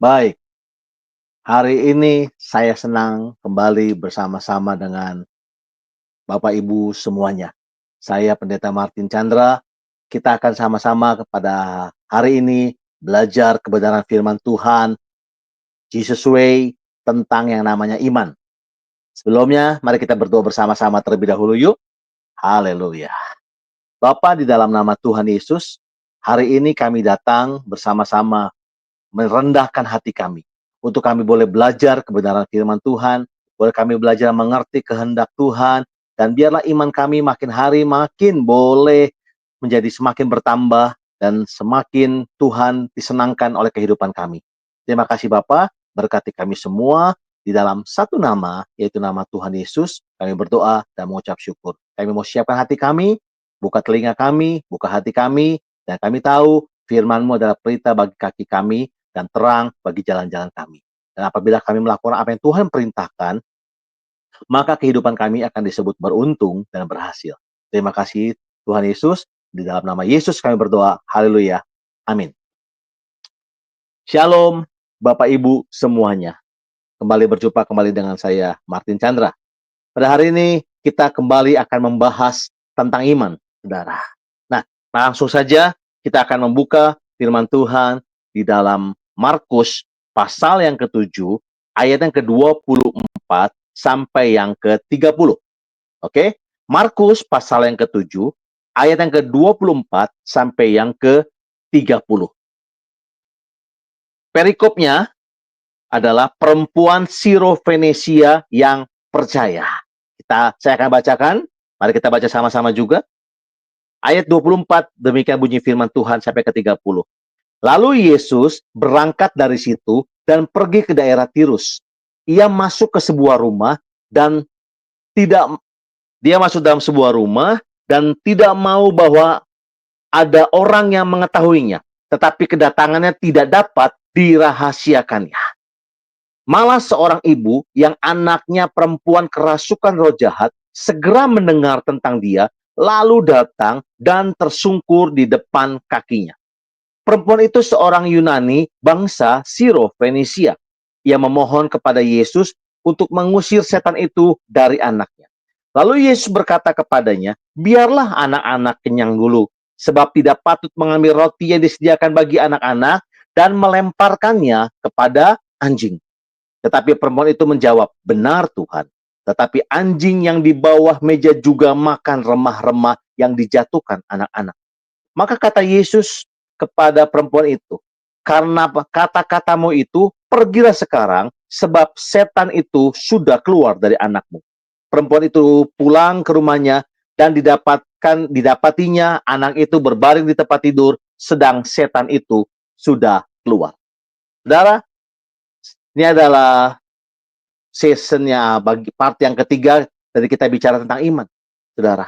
Baik, hari ini saya senang kembali bersama-sama dengan Bapak Ibu semuanya. Saya Pendeta Martin Chandra. Kita akan sama-sama kepada hari ini belajar kebenaran firman Tuhan, Jesus Way, tentang yang namanya iman. Sebelumnya, mari kita berdoa bersama-sama terlebih dahulu yuk. Haleluya. Bapa, di dalam nama Tuhan Yesus, hari ini kami datang bersama-sama merendahkan hati kami, untuk kami boleh belajar kebenaran firman Tuhan, boleh kami belajar mengerti kehendak Tuhan, dan biarlah iman kami makin hari makin boleh menjadi semakin bertambah, dan semakin Tuhan disenangkan oleh kehidupan kami. Terima kasih Bapa, berkati kami semua, di dalam satu nama, yaitu nama Tuhan Yesus, kami berdoa dan mengucap syukur. Kami mau siapkan hati kami, buka telinga kami, buka hati kami, dan kami tahu firman-Mu adalah pelita bagi kaki kami, dan terang bagi jalan-jalan kami. Dan apabila kami melakukan apa yang Tuhan perintahkan, maka kehidupan kami akan disebut beruntung dan berhasil. Terima kasih Tuhan Yesus. Di dalam nama Yesus kami berdoa. Haleluya. Amin. Shalom Bapak Ibu semuanya. Kembali berjumpa kembali dengan saya Martin Chandra. Pada hari ini kita kembali akan membahas tentang iman, saudara. Nah, langsung saja kita akan membuka firman Tuhan di dalam Markus pasal yang ke-7, ayat yang ke-24 sampai yang ke-30. Oke? Markus pasal yang ke-7, ayat yang ke-24 sampai yang ke-30. Perikopnya adalah perempuan Sirofenesia yang percaya. Saya akan bacakan. Mari kita baca sama-sama juga. Ayat 24, demikian bunyi firman Tuhan sampai ke-30. Lalu Yesus berangkat dari situ dan pergi ke daerah Tirus. Ia masuk ke sebuah rumah dan dia masuk dalam sebuah rumah dan tidak mau bahwa ada orang yang mengetahuinya, tetapi kedatangannya tidak dapat dirahasiakannya. Malah seorang ibu yang anaknya perempuan kerasukan roh jahat segera mendengar tentang dia, lalu datang dan tersungkur di depan kakinya. Perempuan itu seorang Yunani bangsa Sirofenisia. Ia memohon kepada Yesus untuk mengusir setan itu dari anaknya. Lalu Yesus berkata kepadanya, biarlah anak-anak kenyang dulu, sebab tidak patut mengambil roti yang disediakan bagi anak-anak dan melemparkannya kepada anjing. Tetapi perempuan itu menjawab, benar Tuhan. Tetapi anjing yang di bawah meja juga makan remah-remah yang dijatuhkan anak-anak. Maka kata Yesus kepada perempuan itu, karena kata-katamu itu, pergilah sekarang, sebab setan itu sudah keluar dari anakmu. Perempuan itu pulang ke rumahnya, dan didapatinya anak itu berbaring di tempat tidur, sedang setan itu sudah keluar. Saudara, ini adalah sessionnya bagi part yang ketiga dari kita bicara tentang iman. Saudara,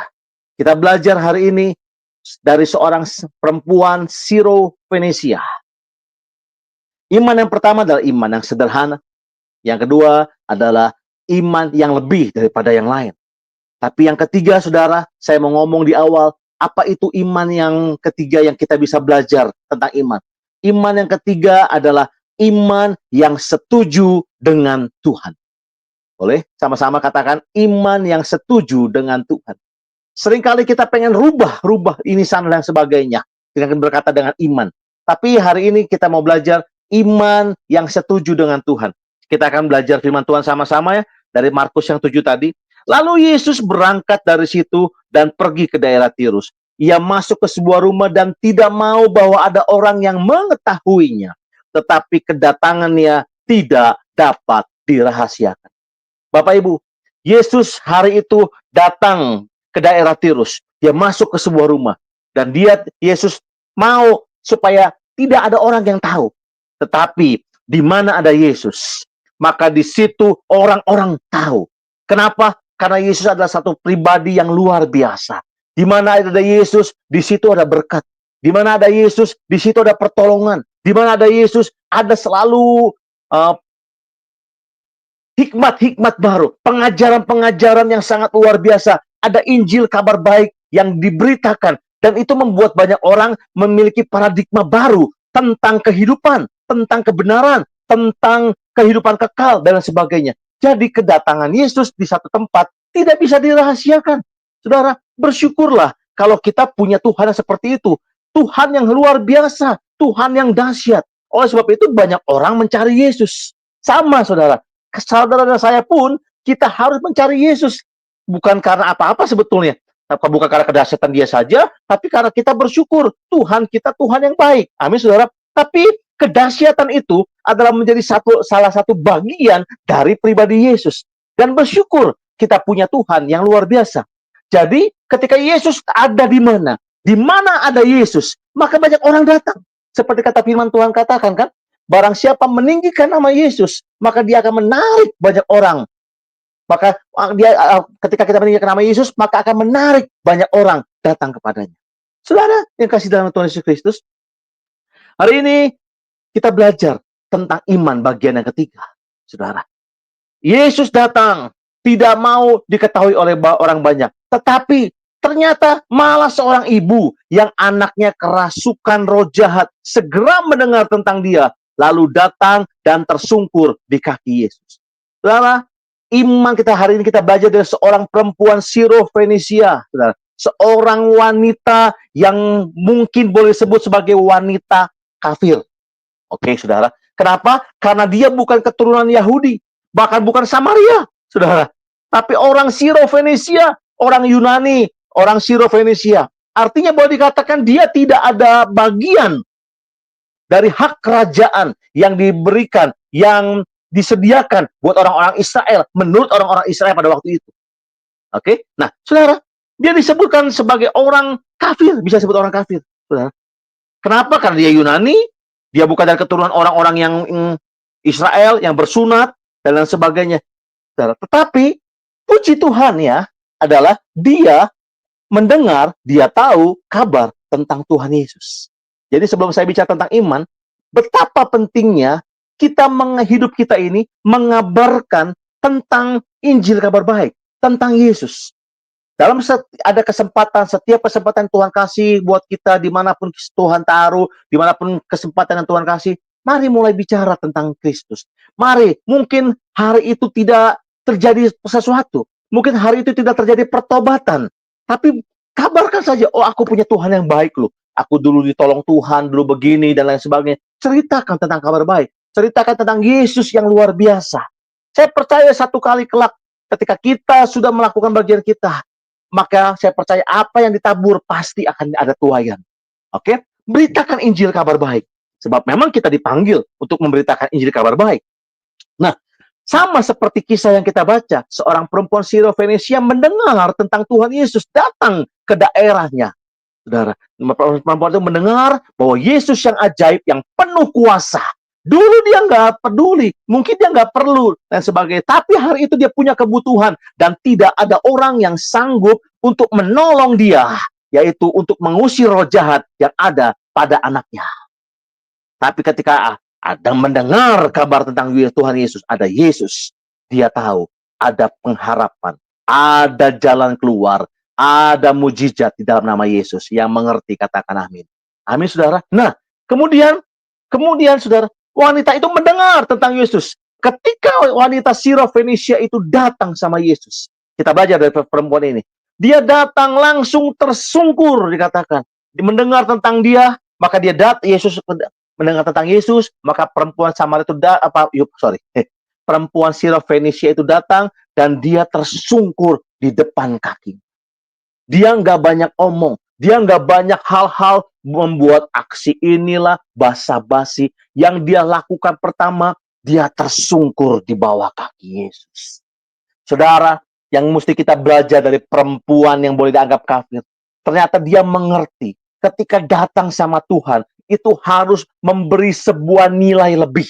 kita belajar hari ini dari seorang perempuan Sirofenesia. Iman yang pertama adalah iman yang sederhana. Yang kedua adalah iman yang lebih daripada yang lain. Tapi yang ketiga, saudara, saya mau ngomong di awal, apa itu iman yang ketiga yang kita bisa belajar tentang iman? Iman yang ketiga adalah iman yang setuju dengan Tuhan. Boleh sama-sama katakan iman yang setuju dengan Tuhan. Seringkali kita pengen rubah ini sana dan sebagainya dengan berkata dengan iman. Tapi hari ini kita mau belajar iman yang setuju dengan Tuhan. Kita akan belajar firman Tuhan sama-sama ya dari Markus yang 7 tadi. Lalu Yesus berangkat dari situ dan pergi ke daerah Tirus. Ia masuk ke sebuah rumah dan tidak mau bahwa ada orang yang mengetahuinya. Tetapi kedatangannya tidak dapat dirahasiakan. Bapak Ibu, Yesus hari itu datang ke daerah Tirus. Dia masuk ke sebuah rumah. Dan Yesus mau supaya tidak ada orang yang tahu. Tetapi di mana ada Yesus, maka di situ orang-orang tahu. Kenapa? Karena Yesus adalah satu pribadi yang luar biasa. Di mana ada Yesus, di situ ada berkat. Di mana ada Yesus, di situ ada pertolongan. Di mana ada Yesus, ada selalu hikmat-hikmat baru, pengajaran-pengajaran yang sangat luar biasa. Ada Injil kabar baik yang diberitakan. Dan itu membuat banyak orang memiliki paradigma baru tentang kehidupan, tentang kebenaran, tentang kehidupan kekal dan lain sebagainya. Jadi kedatangan Yesus di satu tempat tidak bisa dirahasiakan. Saudara, bersyukurlah kalau kita punya Tuhan yang seperti itu. Tuhan yang luar biasa, Tuhan yang dahsyat. Oleh sebab itu banyak orang mencari Yesus. Sama saudara, saudara dan saya pun kita harus mencari Yesus. Bukan karena apa-apa sebetulnya. Bukan karena kedahsyatan dia saja, tapi karena kita bersyukur Tuhan kita Tuhan yang baik. Amin saudara. Tapi kedahsyatan itu adalah menjadi salah satu bagian dari pribadi Yesus. Dan bersyukur kita punya Tuhan yang luar biasa. Jadi ketika Yesus ada di mana ada Yesus, maka banyak orang datang. Seperti kata firman Tuhan katakan kan, barang siapa meninggikan nama Yesus, maka dia akan menarik banyak orang. Maka ketika kita meninggikan nama Yesus, maka akan menarik banyak orang datang kepadanya. Saudara yang kasih dalam Tuhan Yesus Kristus, hari ini kita belajar tentang iman bagian yang ketiga. Saudara, Yesus datang tidak mau diketahui oleh orang banyak, tetapi ternyata malah seorang ibu yang anaknya kerasukan roh jahat segera mendengar tentang dia, lalu datang dan tersungkur di kaki Yesus. Saudara, iman kita hari ini kita belajar dari seorang perempuan Sirofenisia, saudara. Seorang wanita yang mungkin boleh disebut sebagai wanita kafir. Oke, saudara. Kenapa? Karena dia bukan keturunan Yahudi, bahkan bukan Samaria, saudara. Tapi orang Sirofenisia, orang Yunani, orang Sirofenisia. Artinya boleh dikatakan dia tidak ada bagian dari hak kerajaan yang diberikan, yang disediakan buat orang-orang Israel, menurut orang-orang Israel pada waktu itu. Oke? Nah, saudara, dia disebutkan sebagai orang kafir, bisa disebut orang kafir, saudara. Kenapa? Karena dia Yunani, dia bukan dari keturunan orang-orang yang Israel, yang bersunat, dan lain sebagainya. Saudara. Tetapi, puji Tuhan ya, adalah dia mendengar, dia tahu kabar tentang Tuhan Yesus. Jadi sebelum saya bicara tentang iman, betapa pentingnya kita hidup kita ini mengabarkan tentang Injil kabar baik, tentang Yesus. Dalam ada kesempatan, setiap kesempatan Tuhan kasih buat kita, dimanapun Tuhan taruh, dimanapun kesempatan yang Tuhan kasih, mari mulai bicara tentang Kristus. Mari, mungkin hari itu tidak terjadi sesuatu, mungkin hari itu tidak terjadi pertobatan, tapi kabarkan saja, oh aku punya Tuhan yang baik loh, aku dulu ditolong Tuhan, dulu begini, dan lain sebagainya. Ceritakan tentang kabar baik, ceritakan tentang Yesus yang luar biasa. Saya percaya satu kali kelak, ketika kita sudah melakukan bagian kita, maka saya percaya apa yang ditabur pasti akan ada tuaian. Oke? Beritakan Injil kabar baik. Sebab memang kita dipanggil untuk memberitakan Injil kabar baik. Nah, sama seperti kisah yang kita baca, seorang perempuan Sirofenisia mendengar tentang Tuhan Yesus datang ke daerahnya. Saudara, perempuan itu mendengar bahwa Yesus yang ajaib, yang penuh kuasa. Dulu dia nggak peduli, mungkin dia nggak perlu, dan sebagainya. Tapi hari itu dia punya kebutuhan, dan tidak ada orang yang sanggup untuk menolong dia, yaitu untuk mengusir roh jahat yang ada pada anaknya. Tapi ketika ada mendengar kabar tentang Tuhan Yesus, ada Yesus, dia tahu ada pengharapan, ada jalan keluar, ada mujizat di dalam nama Yesus. Yang mengerti katakan amin. Amin, saudara. Nah, kemudian saudara, wanita itu mendengar tentang Yesus. Ketika wanita Sirofenisia itu datang sama Yesus, kita belajar dari perempuan ini. Dia datang langsung tersungkur, dikatakan. Mendengar tentang dia, maka dia Yesus mendengar tentang Yesus, maka perempuan Samaria itu perempuan Sirofenisia itu datang dan dia tersungkur di depan kaki. Dia nggak banyak omong, dia nggak banyak hal-hal membuat aksi inilah basa-basi. Yang dia lakukan pertama, dia tersungkur di bawah kaki Yesus. Saudara, yang mesti kita belajar dari perempuan yang boleh dianggap kafir, ternyata dia mengerti ketika datang sama Tuhan, itu harus memberi sebuah nilai lebih.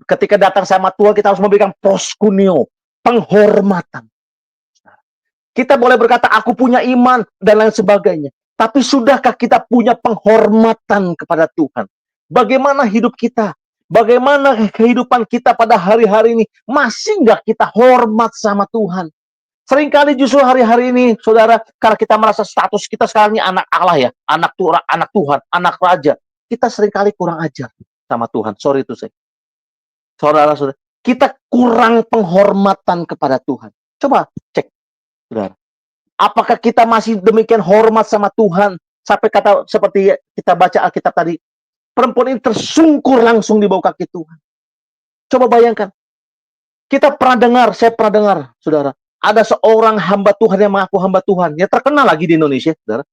Ketika datang sama Tuhan, kita harus memberikan proskuneo, penghormatan. Kita boleh berkata, aku punya iman, dan lain sebagainya. Tapi sudahkah kita punya penghormatan kepada Tuhan? Bagaimana hidup kita? Bagaimana kehidupan kita pada hari-hari ini? Masih nggak kita hormat sama Tuhan? Seringkali justru hari-hari ini, saudara, karena kita merasa status kita sekarang ini anak Allah ya, anak Tuhan, anak Raja. Kita seringkali kurang ajar sama Tuhan. Sorry itu saya. Saudara-saudara, kita kurang penghormatan kepada Tuhan. Coba cek, saudara. Apakah kita masih demikian hormat sama Tuhan sampai kata seperti kita baca Alkitab tadi, perempuan ini tersungkur langsung di bawah kaki Tuhan. Coba bayangkan, kita pernah dengar, saya pernah dengar, saudara, ada seorang hamba Tuhan yang mengaku hamba Tuhan, ya terkenal lagi di Indonesia, saudara.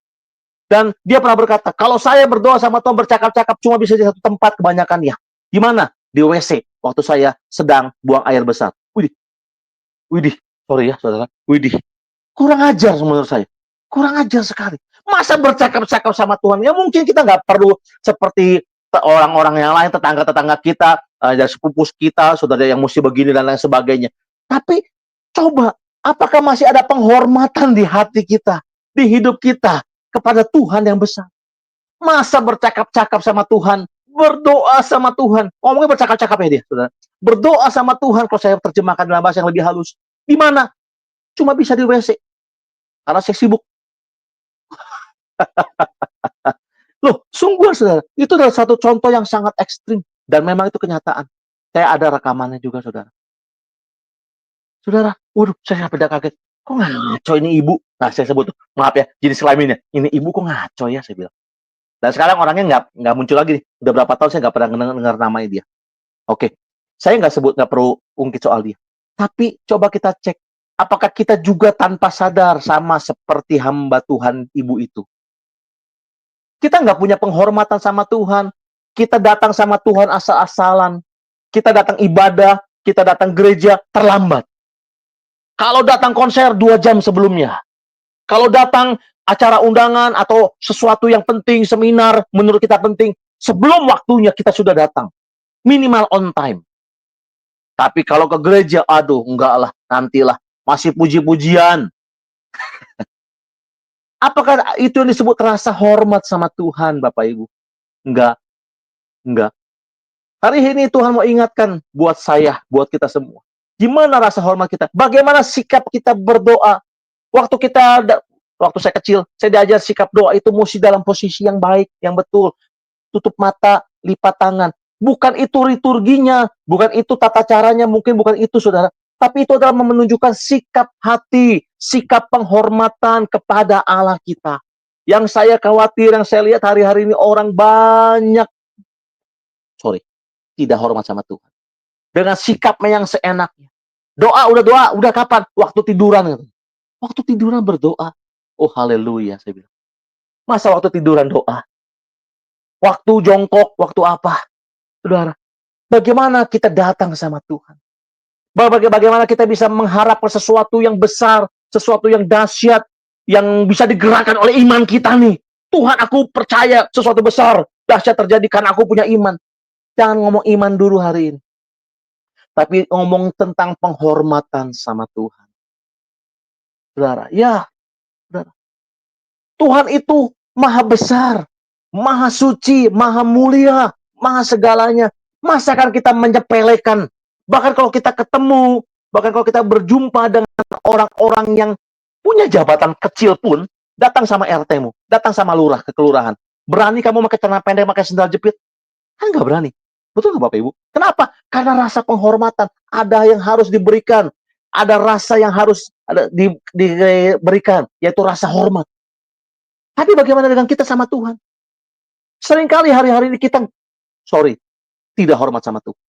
Dan dia pernah berkata, kalau saya berdoa sama Tuhan bercakap-cakap cuma bisa di satu tempat kebanyakan ya. Di mana? Di WC. Waktu saya sedang buang air besar. Widih, widih, sorry ya saudara, widih. Kurang ajar menurut saya. Kurang ajar sekali. Masa bercakap-cakap sama Tuhan? Ya mungkin kita nggak perlu seperti orang-orang yang lain, tetangga-tetangga kita, dan sepupu kita, saudara yang mesti begini dan lain sebagainya. Tapi coba, apakah masih ada penghormatan di hati kita, di hidup kita kepada Tuhan yang besar? Masa bercakap-cakap sama Tuhan, berdoa sama Tuhan, ngomongnya bercakap-cakap ya dia, saudara. Berdoa sama Tuhan, kalau saya terjemahkan dalam bahasa yang lebih halus. Di mana? Cuma bisa di WC. Karena saya sibuk. Loh, sungguh saudara, itu adalah satu contoh yang sangat ekstrim. Dan memang itu kenyataan. Saya ada rekamannya juga, saudara. Saudara, waduh, saya sampai kaget. Kok ngaco ini ibu? Nah, saya sebut, maaf ya, jenis kelaminnya. Ini ibu kok ngaco ya, saya bilang. Dan sekarang orangnya nggak muncul lagi nih. Udah berapa tahun saya nggak pernah dengar namanya dia. Oke, saya nggak perlu ungkit soal dia. Tapi coba kita cek, apakah kita juga tanpa sadar sama seperti hamba Tuhan ibu itu? Kita nggak punya penghormatan sama Tuhan. Kita datang sama Tuhan asal-asalan. Kita datang ibadah, kita datang gereja terlambat. Kalau datang konser 2 jam sebelumnya. Kalau datang acara undangan atau sesuatu yang penting, seminar menurut kita penting, sebelum waktunya kita sudah datang. Minimal on time. Tapi kalau ke gereja, aduh, enggak lah, nantilah. Masih puji-pujian. Apakah itu yang disebut rasa hormat sama Tuhan, Bapak Ibu? Enggak. Enggak. Hari ini Tuhan mau ingatkan buat saya, buat kita semua. Gimana rasa hormat kita? Bagaimana sikap kita berdoa? Waktu saya kecil, saya diajar sikap doa itu mesti dalam posisi yang baik, yang betul. Tutup mata, lipat tangan. Bukan itu liturginya, bukan itu tata caranya, mungkin bukan itu, saudara. Tapi itu adalah menunjukkan sikap hati, sikap penghormatan kepada Allah kita. Yang saya khawatir, yang saya lihat hari-hari ini orang banyak, tidak hormat sama Tuhan. Dengan sikapnya yang seenaknya. Doa, udah kapan? Waktu tiduran. Waktu tiduran berdoa. Oh haleluya, saya bilang. Masa waktu tiduran doa? Waktu jongkok, waktu apa? Saudara, bagaimana kita datang sama Tuhan? Bagaimana kita bisa mengharapkan sesuatu yang besar, sesuatu yang dahsyat, yang bisa digerakkan oleh iman kita nih. Tuhan, aku percaya sesuatu besar, dahsyat terjadi karena aku punya iman. Jangan ngomong iman dulu hari ini. Tapi ngomong tentang penghormatan sama Tuhan. Saudara, ya, saudara. Tuhan itu maha besar, maha suci, maha mulia, maha segalanya. Masa kan kita menyepelekan? Bahkan kalau kita ketemu, bahkan kalau kita berjumpa dengan orang-orang yang punya jabatan kecil pun, datang sama RT-mu, datang sama lurah ke kelurahan. Berani kamu pakai celana pendek, pakai sendal jepit? Kan nggak berani. Betul nggak Bapak Ibu? Kenapa? Karena rasa penghormatan. Ada yang harus diberikan. Ada rasa yang harus diberikan. Yaitu rasa hormat. Tapi bagaimana dengan kita sama Tuhan? Seringkali hari-hari ini kita, tidak hormat sama Tuhan.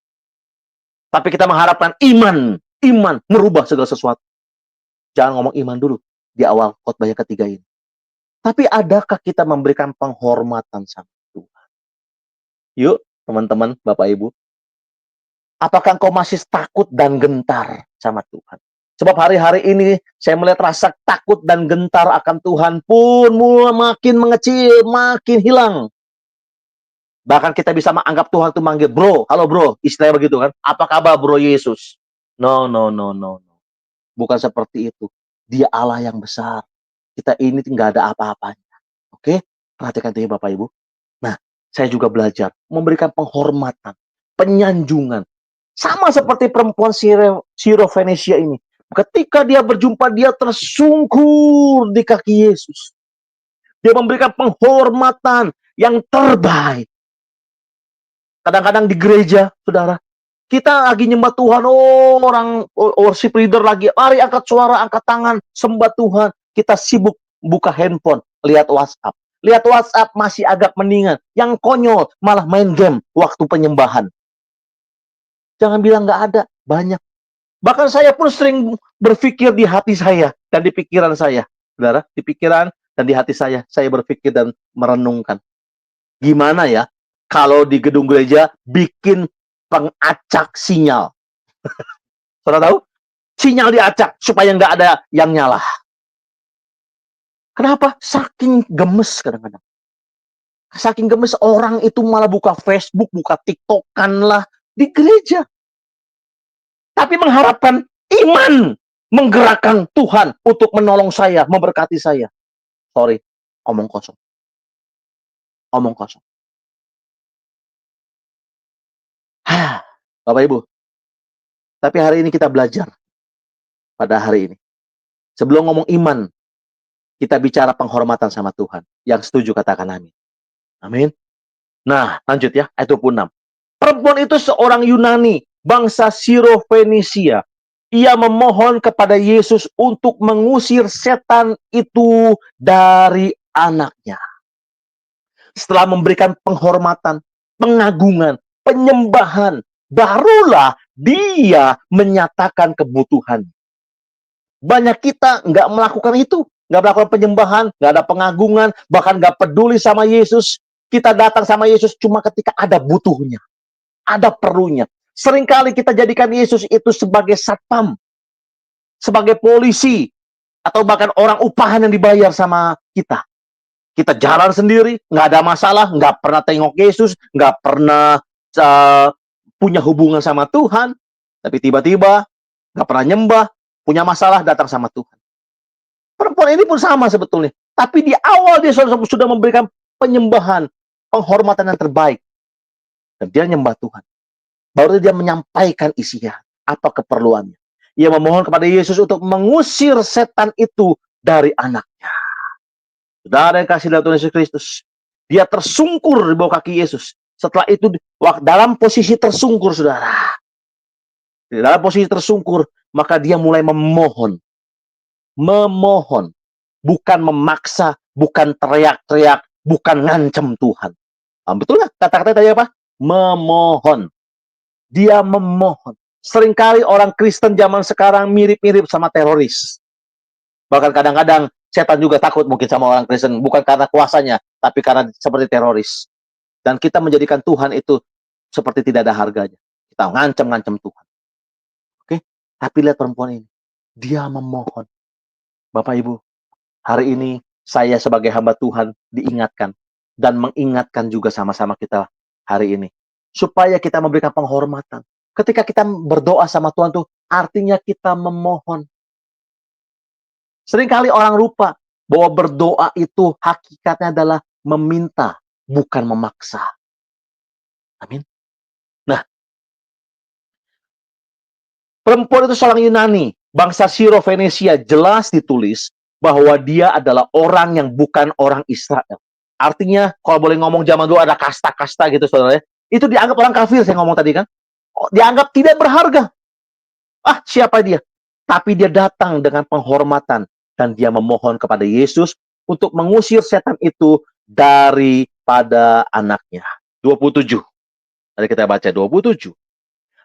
Tapi kita mengharapkan iman merubah segala sesuatu. Jangan ngomong iman dulu di awal khotbah yang ketiga ini. Tapi adakah kita memberikan penghormatan sama Tuhan? Yuk, teman-teman, Bapak Ibu. Apakah engkau masih takut dan gentar sama Tuhan? Sebab hari-hari ini saya melihat rasa takut dan gentar akan Tuhan pun mulai makin mengecil, makin hilang. Bahkan kita bisa menganggap Tuhan itu manggil, bro, halo bro, istilahnya begitu kan. Apa kabar bro Yesus? No. Bukan seperti itu. Dia Allah yang besar. Kita ini nggak ada apa-apanya. Oke? Perhatikan ini Bapak Ibu. Nah, saya juga belajar memberikan penghormatan, penyanjungan. Sama seperti perempuan Sirofenesia ini. Ketika dia berjumpa, dia tersungkur di kaki Yesus. Dia memberikan penghormatan yang terbaik. Kadang-kadang di gereja, saudara, Kita lagi nyembah Tuhan, orang worship leader lagi, mari angkat suara, angkat tangan, sembah Tuhan. Kita sibuk buka handphone, lihat WhatsApp. Lihat WhatsApp masih agak mendingan. Yang konyol malah main game waktu penyembahan. Jangan bilang nggak ada, banyak. Bahkan saya pun sering berpikir di hati saya dan di pikiran saya. Saudara, di pikiran dan di hati saya berpikir dan merenungkan. Gimana ya kalau di gedung gereja bikin pengacak sinyal? Saudara tahu? Sinyal diacak supaya nggak ada yang nyala. Kenapa? Saking gemes kadang-kadang. Saking gemes orang itu malah buka Facebook, buka TikTokan lah di gereja. Tapi mengharapkan iman menggerakkan Tuhan untuk menolong saya, memberkati saya. Sorry, omong kosong. Omong kosong. Bapak Ibu, tapi hari ini kita belajar pada hari ini. Sebelum ngomong iman, kita bicara penghormatan sama Tuhan. Yang setuju katakan amin. Amin. Nah, lanjut ya, ayat 26. Perempuan itu seorang Yunani, bangsa Siro-Fenisia. Ia memohon kepada Yesus untuk mengusir setan itu dari anaknya. Setelah memberikan penghormatan, pengagungan, penyembahan, barulah dia menyatakan kebutuhan. Banyak kita nggak melakukan itu, nggak melakukan penyembahan, nggak ada pengagungan, bahkan nggak peduli sama Yesus. Kita datang sama Yesus cuma ketika ada butuhnya, ada perlunya. Seringkali kita jadikan Yesus itu sebagai satpam, sebagai polisi, atau bahkan orang upahan yang dibayar sama kita. Kita jalan sendiri, nggak ada masalah, nggak pernah tengok Yesus, nggak pernah punya hubungan sama Tuhan, tapi tiba-tiba nggak pernah nyembah, punya masalah, datang sama Tuhan. Perempuan ini pun sama sebetulnya. Tapi di awal dia sudah memberikan penyembahan, penghormatan yang terbaik. Dan dia nyembah Tuhan. Baru dia menyampaikan isinya, apa keperluannya. Ia memohon kepada Yesus untuk mengusir setan itu dari anaknya. Saudara yang kasih dalam Tuhan Yesus Kristus, dia tersungkur di bawah kaki Yesus. Setelah itu, dalam posisi tersungkur, saudara. Dalam posisi tersungkur, maka dia mulai memohon. Memohon. Bukan memaksa, bukan teriak-teriak, bukan ngancem Tuhan. Betul nggak? Kata-kata tadi apa? Memohon. Dia memohon. Seringkali orang Kristen zaman sekarang mirip-mirip sama teroris. Bahkan kadang-kadang setan juga takut mungkin sama orang Kristen. Bukan karena kuasanya, tapi karena seperti teroris. Dan kita menjadikan Tuhan itu seperti tidak ada harganya. Kita ngancam-ngancam Tuhan. Oke? Tapi lihat perempuan ini. Dia memohon. Bapak Ibu, hari ini saya sebagai hamba Tuhan diingatkan. Dan mengingatkan juga sama-sama kita hari ini. Supaya kita memberikan penghormatan. Ketika kita berdoa sama Tuhan tuh, artinya kita memohon. Seringkali orang lupa bahwa berdoa itu hakikatnya adalah meminta, bukan memaksa. Amin. Nah, perempuan itu seorang Yunani, bangsa Siro-Fenisia, jelas ditulis bahwa dia adalah orang yang bukan orang Israel. Artinya, kalau boleh ngomong zaman dulu ada kasta-kasta gitu, saudara. Itu dianggap orang kafir, saya ngomong tadi kan. Dianggap tidak berharga. Siapa dia? Tapi dia datang dengan penghormatan. Dan dia memohon kepada Yesus untuk mengusir setan itu daripada anaknya. 27. Mari kita baca 27.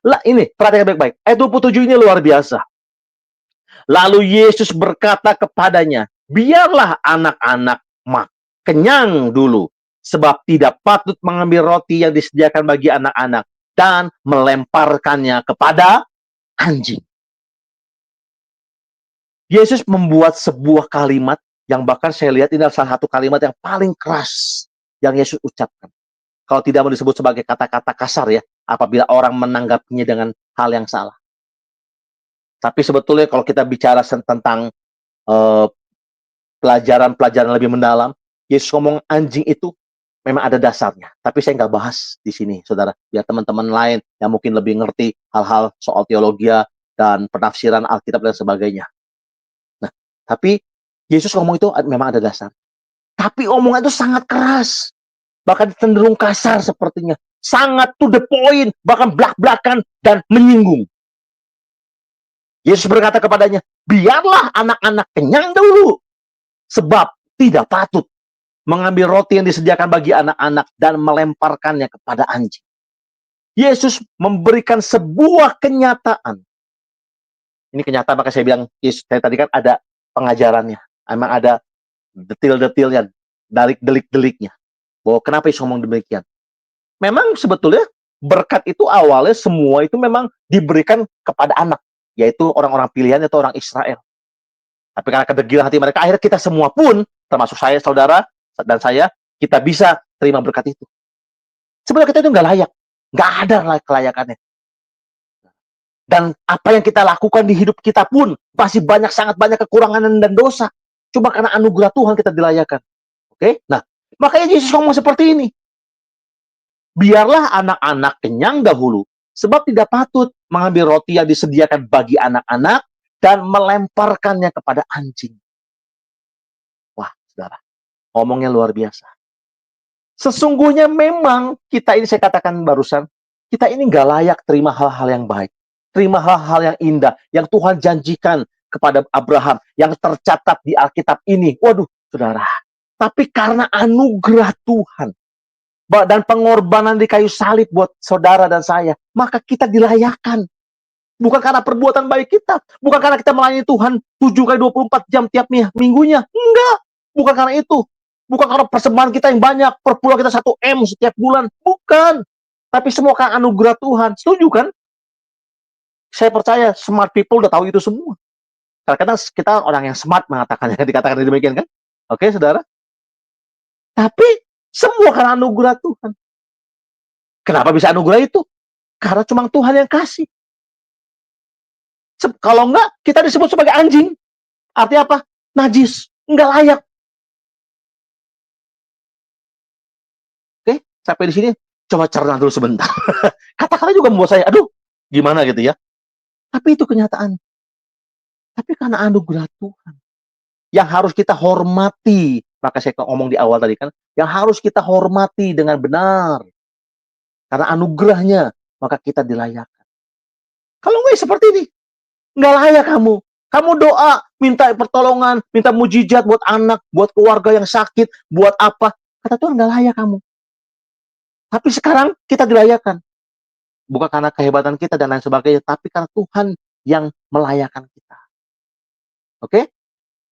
Lah ini, perhatikan baik-baik. Ayat 27 ini luar biasa. Lalu Yesus berkata kepadanya, biarlah anak-anak kenyang dulu, sebab tidak patut mengambil roti yang disediakan bagi anak-anak dan melemparkannya kepada anjing. Yesus membuat sebuah kalimat yang bahkan saya lihat ini adalah salah satu kalimat yang paling keras yang Yesus ucapkan. Kalau tidak mau disebut sebagai kata-kata kasar ya, apabila orang menanggapinya dengan hal yang salah. Tapi sebetulnya kalau kita bicara tentang pelajaran-pelajaran lebih mendalam, Yesus ngomong anjing itu memang ada dasarnya. Tapi saya nggak bahas di sini, saudara. Biar teman-teman lain yang mungkin lebih ngerti hal-hal soal teologi dan penafsiran Alkitab dan sebagainya. Nah, tapi Yesus ngomong itu memang ada dasar. Tapi omongan itu sangat keras. Bahkan cenderung kasar sepertinya. sangat to the point, bahkan belak-belakan dan menyinggung. Yesus berkata kepadanya, biarlah anak-anak kenyang dahulu, sebab tidak patut mengambil roti yang disediakan bagi anak-anak dan melemparkannya kepada anjing. Yesus memberikan sebuah kenyataan. Ini kenyataan, maka saya bilang, Yesus, saya tadi kan ada pengajarannya. Emang ada detil-detilnya, delik-deliknya. Bahwa kenapa Yesus ngomong demikian? Memang sebetulnya berkat itu awalnya semua itu memang diberikan kepada anak, yaitu orang-orang pilihan atau orang Israel. Tapi karena kedegilan hati mereka, akhirnya kita semua pun, termasuk saya, saudara, dan saya, kita bisa terima berkat itu. Sebenarnya kita itu nggak layak. Nggak ada kelayakannya. Dan apa yang kita lakukan di hidup kita pun masih sangat banyak kekurangan dan dosa. Cuma karena anugerah Tuhan kita dilayakkan. Oke? Nah, makanya Yesus ngomong seperti ini. Biarlah anak-anak kenyang dahulu, sebab tidak patut mengambil roti yang disediakan bagi anak-anak dan melemparkannya kepada anjing. Wah, saudara, ngomongnya luar biasa. Sesungguhnya memang kita ini, saya katakan barusan, kita ini nggak layak terima hal-hal yang baik. Terima hal-hal yang indah, yang Tuhan janjikan kepada Abraham, yang tercatat di Alkitab ini. Waduh, saudara. Tapi karena anugerah Tuhan, dan pengorbanan di kayu salib buat saudara dan saya, maka kita dilayakkan. Bukan karena perbuatan baik kita. Bukan karena kita melayani Tuhan 7 kali 24 jam tiap minggunya. Enggak. Bukan karena itu. Bukan karena persembahan kita yang banyak, per pulau kita 1 M setiap bulan. Bukan. Tapi semua kan anugerah Tuhan. Setuju kan? Saya percaya smart people udah tahu itu semua. Karena kita orang yang smart mengatakannya, dikatakan demikian kan? Oke, saudara? Tapi semua karena anugerah Tuhan. Kenapa bisa anugerah itu? Karena cuma Tuhan yang kasih. Kalau enggak, kita disebut sebagai anjing. Artinya apa? Najis. Enggak layak. Oke, sampai di sini coba cerna dulu sebentar. Kata-kata juga membuat saya, aduh, gimana gitu ya. Tapi itu kenyataan. Tapi karena anugerah Tuhan yang harus kita hormati, maka saya ngomong di awal tadi kan, yang harus kita hormati dengan benar. Karena anugerahnya, maka kita dilayakkan. Kalau enggak seperti ini, enggak layak kamu. Kamu doa, minta pertolongan, minta mujizat buat anak, buat keluarga yang sakit, buat apa. Kata Tuhan, enggak layak kamu. Tapi sekarang kita dilayakkan. Bukan karena kehebatan kita dan lain sebagainya, tapi karena Tuhan yang melayakkan kita. Oke?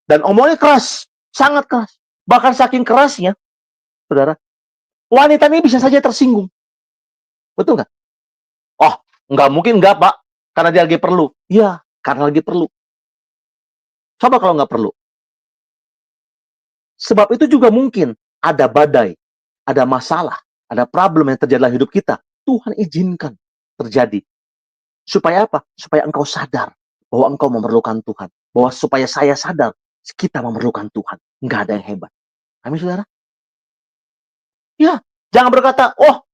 Dan omongnya keras, sangat keras. Bahkan saking kerasnya, saudara, wanita ini bisa saja tersinggung. Betul nggak? Oh, nggak mungkin nggak, Pak. Karena dia lagi perlu. Iya, karena lagi perlu. Coba kalau nggak perlu. Sebab itu juga mungkin ada badai, ada masalah, ada problem yang terjadi dalam hidup kita. Tuhan izinkan terjadi. Supaya apa? Supaya engkau sadar bahwa engkau memerlukan Tuhan. Bahwa supaya saya sadar, kita memerlukan Tuhan. Nggak ada yang hebat. Amin, saudara? Ya, jangan berkata, oh,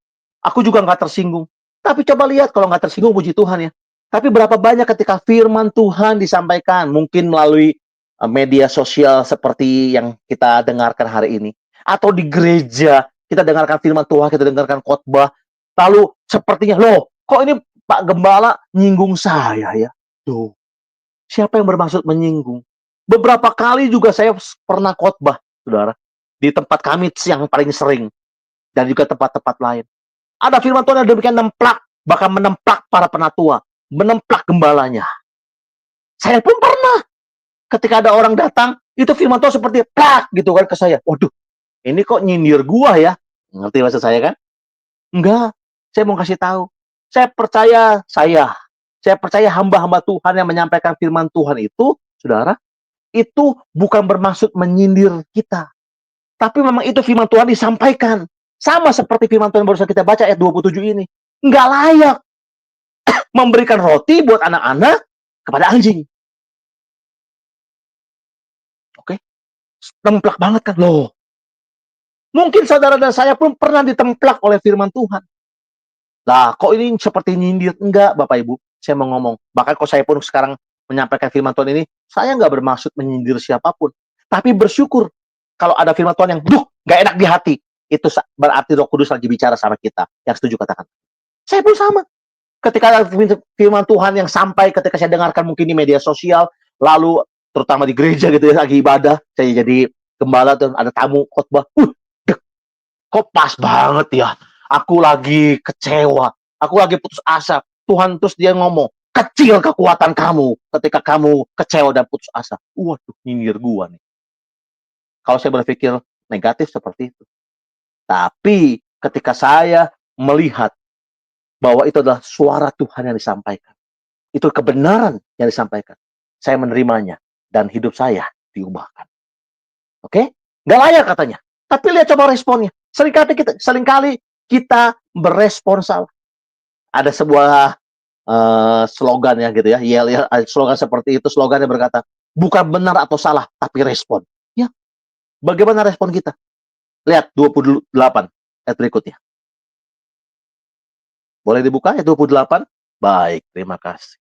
aku juga nggak tersinggung. Tapi coba lihat, kalau nggak tersinggung, puji Tuhan ya. Tapi berapa banyak ketika firman Tuhan disampaikan, mungkin melalui media sosial seperti yang kita dengarkan hari ini. Atau di gereja, kita dengarkan firman Tuhan, kita dengarkan khotbah. Lalu sepertinya, loh, kok ini Pak Gembala nyinggung saya ya? Tuh, siapa yang bermaksud menyinggung? Beberapa kali juga saya pernah khotbah, saudara. Di tempat kami yang paling sering. Dan juga tempat-tempat lain. Ada firman Tuhan yang demikian nemplak, bahkan menemplak para penatua, menemplak gembalanya. Saya pun pernah, ketika ada orang datang, itu firman Tuhan seperti plak gitu kan ke saya. Waduh, ini kok nyindir gua ya? Ngerti maksud saya kan? Enggak, saya mau kasih tahu. Saya percaya hamba-hamba Tuhan yang menyampaikan firman Tuhan itu, saudara, itu bukan bermaksud menyindir kita. Tapi memang itu firman Tuhan disampaikan. Sama seperti firman Tuhan barusan kita baca ayat 27 ini. Nggak layak memberikan roti buat anak-anak kepada anjing. Oke? Templak banget kan? Loh. Mungkin saudara dan saya pun pernah ditemplak oleh firman Tuhan. Lah, kok ini seperti nyindir? Enggak, Bapak Ibu. Saya mau ngomong. Bahkan kok saya pun sekarang menyampaikan firman Tuhan ini, saya nggak bermaksud menyindir siapapun. Tapi bersyukur kalau ada firman Tuhan yang, nggak enak di hati. itu berarti Roh Kudus lagi bicara sama kita. Yang setuju katakan. Saya pun sama. Ketika firman Tuhan yang sampai ketika saya dengarkan mungkin di media sosial, lalu terutama di gereja gitu ya, lagi ibadah, saya jadi gembala dan ada tamu khotbah, kok pas banget ya, aku lagi kecewa, aku lagi putus asa, Tuhan terus dia ngomong, kecil kekuatan kamu ketika kamu kecewa dan putus asa. Waduh, nyindir gua nih. Kalau saya berpikir negatif seperti itu. Tapi ketika saya melihat bahwa itu adalah suara Tuhan yang disampaikan, itu kebenaran yang disampaikan, saya menerimanya dan hidup saya diubahkan. Oke? Nggak layak katanya. Tapi lihat coba responnya. Seringkali kita berespon salah. Ada sebuah slogan ya gitu ya. Ya, slogan seperti itu, slogannya berkata, bukan benar atau salah, tapi respon. Ya, bagaimana respon kita? Lihat 28 ayat berikutnya. Boleh dibuka ayat 28? Baik, terima kasih.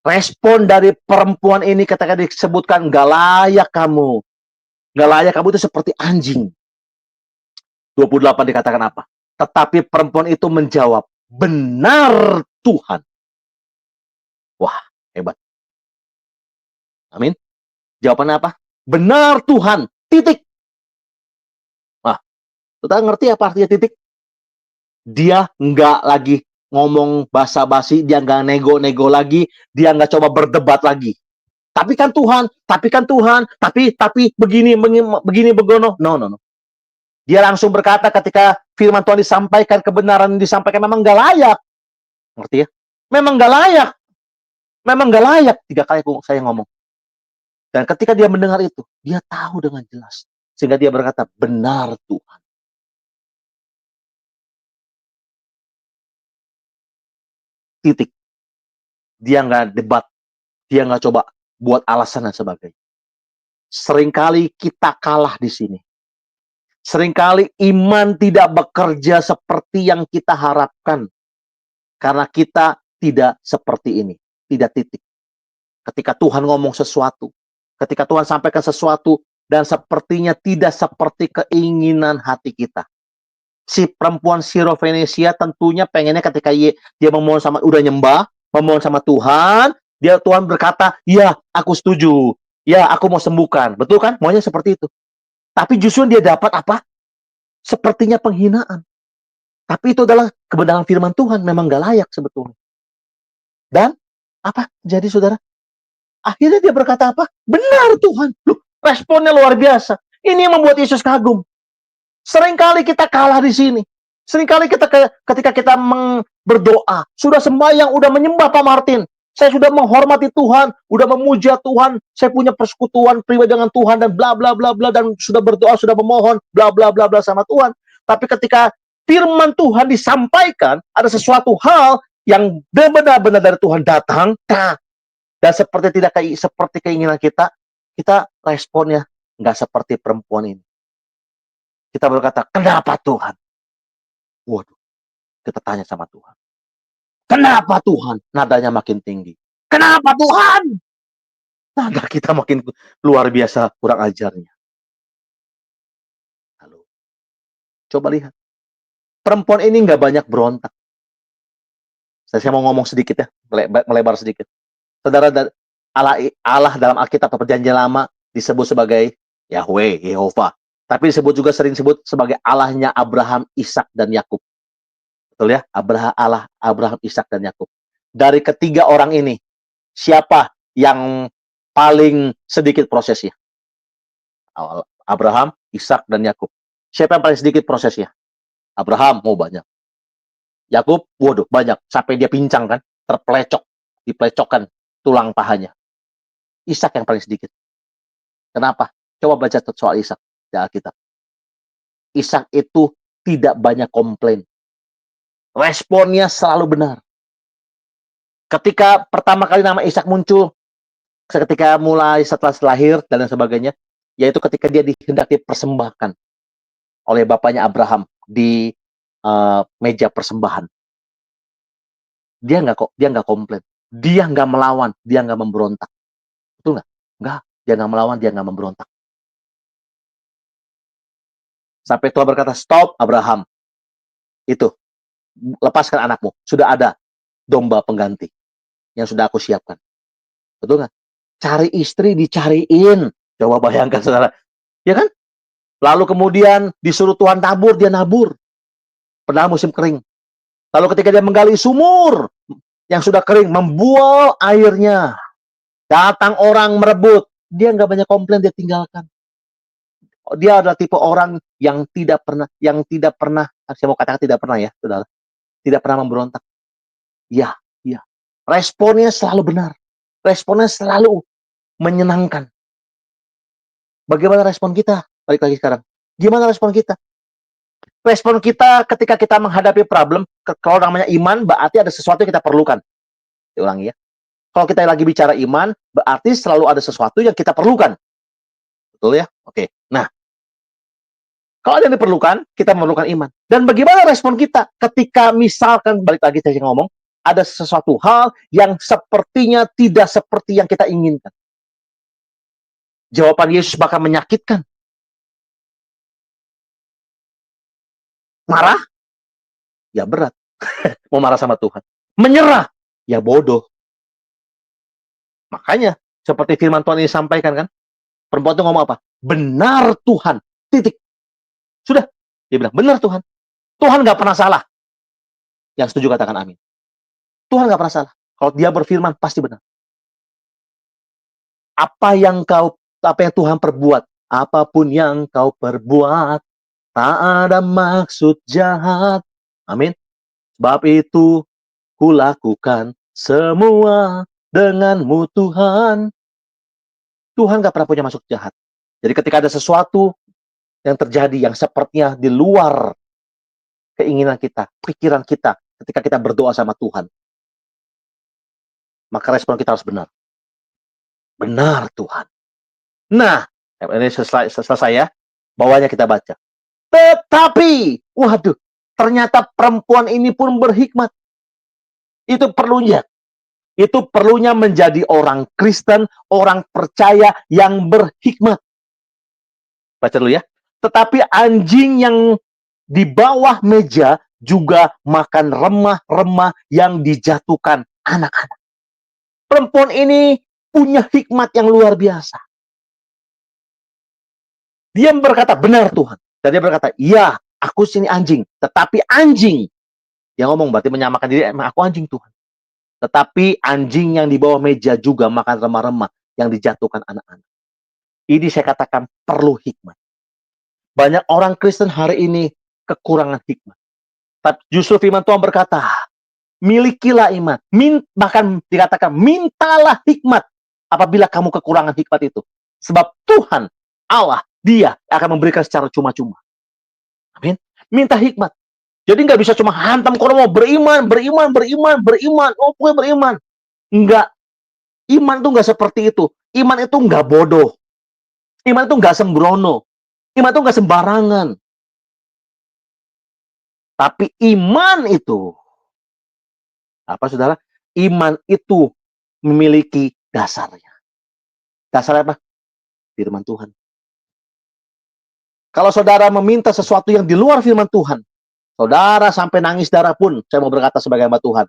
Respon dari perempuan ini ketika disebutkan, gak layak kamu. Gak layak kamu itu seperti anjing. 28 dikatakan apa? Tetapi perempuan itu menjawab, benar Tuhan. Wah, hebat. Amin. Jawabannya apa? Benar Tuhan. Titik. Wah, kita ngerti apa artinya titik? Dia nggak lagi ngomong basa-basi, dia nggak nego-nego lagi, dia nggak coba berdebat lagi. Tapi kan Tuhan, tapi begini, begono. No. Dia langsung berkata ketika firman Tuhan disampaikan, kebenaran disampaikan, memang nggak layak. Ngerti ya? Memang nggak layak. Memang nggak layak. 3 kali saya ngomong. Dan ketika dia mendengar itu, dia tahu dengan jelas. Sehingga dia berkata, benar Tuhan. Titik. Dia nggak debat. Dia nggak coba buat alasan dan sebagainya. Seringkali kita kalah di sini. Seringkali iman tidak bekerja seperti yang kita harapkan. Karena kita tidak seperti ini. Tidak titik. Ketika Tuhan ngomong sesuatu, ketika Tuhan sampaikan sesuatu, dan sepertinya tidak seperti keinginan hati kita. Si perempuan Sirofenesia tentunya pengennya ketika dia memohon sama, udah nyembah, memohon sama Tuhan, Tuhan berkata, ya aku setuju, ya aku mau sembuhkan. Betul kan? Maunya seperti itu. Tapi justru dia dapat apa? Sepertinya penghinaan. Tapi itu adalah kebenaran firman Tuhan, memang gak layak sebetulnya. Dan apa jadi saudara? Akhirnya dia berkata apa? Benar Tuhan. Loh, responnya luar biasa. Ini yang membuat Yesus kagum. Seringkali kita kalah di sini. Seringkali kita ketika kita berdoa, sudah sembahyang, udah menyembah Pak Martin. Saya sudah menghormati Tuhan, udah memuja Tuhan, saya punya persekutuan pribadi dengan Tuhan dan bla bla bla bla, dan sudah berdoa, sudah memohon bla bla bla bla sama Tuhan. Tapi ketika firman Tuhan disampaikan, ada sesuatu hal yang benar-benar dari Tuhan datang, dan tidak seperti keinginan kita responnya nggak seperti perempuan ini. Kita berkata, kenapa Tuhan? Waduh, kita tanya sama Tuhan. Kenapa Tuhan? Nadanya makin tinggi. Kenapa Tuhan? Nada kita makin luar biasa kurang ajarnya. Lalu, coba lihat. Perempuan ini nggak banyak berontak. Saya mau ngomong sedikit ya, melebar sedikit. Saudara, Allah dalam Alkitab atau Perjanjian Lama disebut sebagai Yahweh, Yehova. Tapi sering disebut sebagai Allahnya Abraham, Ishak, dan Yakub. Betul ya? Allah, Abraham, Ishak, dan Yakub. Dari ketiga orang ini, siapa yang paling sedikit prosesnya? Abraham, Ishak, dan Yakub. Siapa yang paling sedikit prosesnya? Abraham, banyak. Yakub, waduh, banyak. Sampai dia pincang kan, diplecokkan tulang pahanya. Ishak yang paling sedikit. Kenapa? Coba baca soal Ishak di Alkitab. Ishak itu tidak banyak komplain. Responnya selalu benar. Ketika pertama kali nama Ishak muncul, ketika mulai setelah lahir dan lain sebagainya, yaitu ketika dia dihendaki persembahkan oleh bapaknya Abraham di meja persembahan. Dia nggak komplain, dia nggak melawan, dia nggak memberontak. Betul nggak? Nggak, dia nggak melawan, dia nggak memberontak. Sampai Tuhan berkata, stop Abraham. Itu, lepaskan anakmu. Sudah ada domba pengganti yang sudah aku siapkan. Betul nggak? Cari istri dicariin. Coba bayangkan saudara. Ya kan? Lalu kemudian disuruh Tuhan tabur, dia nabur. Padahal musim kering. Lalu ketika dia menggali sumur yang sudah kering, membual airnya. Datang orang merebut. Dia nggak banyak komplain, dia tinggalkan. Dia adalah tipe orang yang tidak pernah, saya mau katakan tidak pernah ya, saudara. Tidak pernah memberontak. Ya, ya. Responnya selalu benar. Responnya selalu menyenangkan. Bagaimana respon kita? Balik lagi sekarang. Gimana respon kita? Respon kita ketika kita menghadapi problem, kalau namanya iman, berarti ada sesuatu yang kita perlukan. Diulangi ya. Kalau kita lagi bicara iman, berarti selalu ada sesuatu yang kita perlukan. Betul ya? Oke. Nah, kalau ada yang diperlukan, kita memerlukan iman. Dan bagaimana respon kita ketika misalkan, balik lagi saya ngomong, ada sesuatu hal yang sepertinya tidak seperti yang kita inginkan. Jawaban Yesus bakal menyakitkan. Marah? Ya berat. Mau marah sama Tuhan. Menyerah? Ya bodoh. Makanya, seperti firman Tuhan ini sampaikan kan, perempuan itu ngomong apa? Benar Tuhan. Titik. Sudah. Dia bilang, benar Tuhan. Tuhan nggak pernah salah. Yang setuju katakan amin. Tuhan nggak pernah salah. Kalau dia berfirman, pasti benar. Apa yang Tuhan perbuat, apapun yang kau perbuat, tak ada maksud jahat. Amin. Sebab itu, kulakukan semua denganmu Tuhan. Tuhan gak pernah punya maksud jahat. Jadi ketika ada sesuatu yang terjadi yang sepertinya di luar keinginan kita, pikiran kita, ketika kita berdoa sama Tuhan, maka respon kita harus benar. Benar Tuhan. Nah, ini selesai ya. Bawahnya kita baca. Tetapi, waduh, ternyata perempuan ini pun berhikmat. Itu perlunya. Itu perlunya menjadi orang Kristen, orang percaya yang berhikmat. Baca dulu ya. Tetapi anjing yang di bawah meja juga makan remah-remah yang dijatuhkan anak-anak. Perempuan ini punya hikmat yang luar biasa. Dia berkata, benar Tuhan. Dan dia berkata, iya, aku sini anjing. Tetapi anjing, dia ngomong berarti menyamakan diri, emang aku anjing Tuhan. Tetapi anjing yang di bawah meja juga makan remah-remah yang dijatuhkan anak-anak. Ini saya katakan perlu hikmat. Banyak orang Kristen hari ini kekurangan hikmat. Tapi justru firman Tuhan berkata, milikilah iman. Bahkan dikatakan, mintalah hikmat apabila kamu kekurangan hikmat itu. Sebab Tuhan, Allah, dia akan memberikan secara cuma-cuma. Amin. Minta hikmat. Jadi nggak bisa cuma hantam kalau mau beriman. Oh, pokoknya beriman. Enggak. Iman itu nggak seperti itu. Iman itu nggak bodoh. Iman itu nggak sembrono. Iman itu nggak sembarangan. Tapi iman itu, apa saudara? Iman itu memiliki dasarnya. Dasarnya apa? Firman Tuhan. Kalau saudara meminta sesuatu yang di luar firman Tuhan, saudara sampai nangis darah pun, saya mau berkata sebagai hamba Tuhan,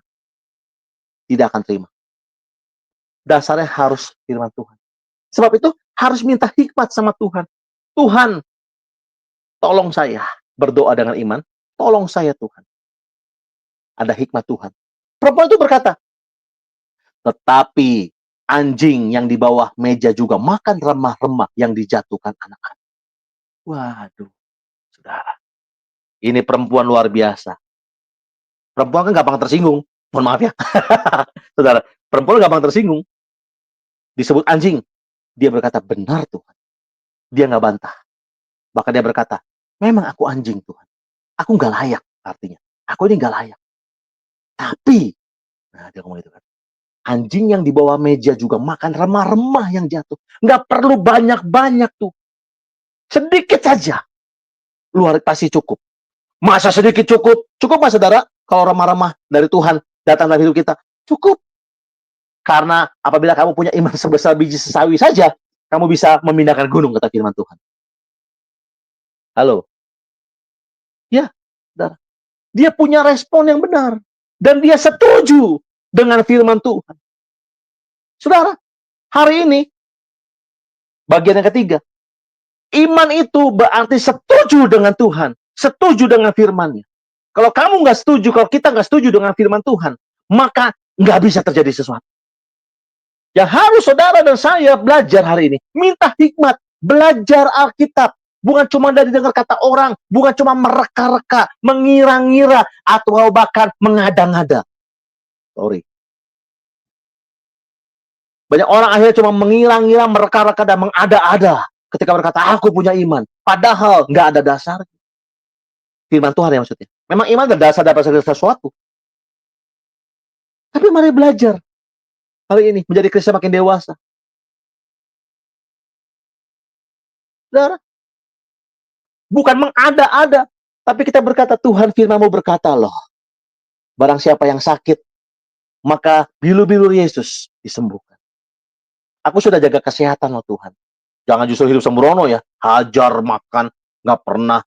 tidak akan terima. Dasarnya harus firman Tuhan. Sebab itu harus minta hikmat sama Tuhan. Tuhan, tolong saya berdoa dengan iman. Tolong saya Tuhan. Ada hikmat Tuhan. Perempuan itu berkata, tetapi anjing yang di bawah meja juga makan remah-remah yang dijatuhkan anak-anak. Waduh, saudara. Ini perempuan luar biasa. Perempuan kan gampang tersinggung. Mohon maaf ya. Saudara, perempuan gampang tersinggung. Disebut anjing. Dia berkata, benar Tuhan. Dia nggak bantah. Bahkan dia berkata, memang aku anjing Tuhan. Aku nggak layak artinya. Aku ini nggak layak. Tapi, nah dia ngomong itu kan. Anjing yang di bawah meja juga makan remah-remah yang jatuh. Nggak perlu banyak-banyak tuh. Sedikit saja. Luar pasti cukup. Masa sedikit cukup? Cukup mas saudara? Kalau remah-remah dari Tuhan datang dalam hidup kita. Cukup. Karena apabila kamu punya iman sebesar biji sesawi saja, kamu bisa memindahkan gunung, kata firman Tuhan. Halo. Ya, saudara. Dia punya respon yang benar. Dan dia setuju dengan firman Tuhan. Saudara, hari ini, bagian yang ketiga, iman itu berarti setuju dengan Tuhan. Setuju dengan firman-Nya. Kalau kamu nggak setuju, kalau kita nggak setuju dengan firman Tuhan, maka nggak bisa terjadi sesuatu. Yang harus saudara dan saya belajar hari ini, minta hikmat, belajar Alkitab. Bukan cuma dari dengar kata orang, bukan cuma mereka-reka, mengira-ngira, atau bahkan mengada-ngada. Sorry. Banyak orang akhirnya cuma mengira-ngira, mereka-reka, dan mengada-ada ketika berkata, aku punya iman. Padahal nggak ada dasar. Firman Tuhan ya maksudnya. Memang iman ada dasar dapat sesuatu. Tapi mari belajar hari ini menjadi Kristen makin dewasa. Saudara, bukan mengada-ada, tapi kita berkata, Tuhan firman-Mu berkata loh, barang siapa yang sakit, maka bilu-bilu Yesus disembuhkan. Aku sudah jaga kesehatan loh Tuhan. Jangan justru hidup sembrono ya, hajar makan, nggak pernah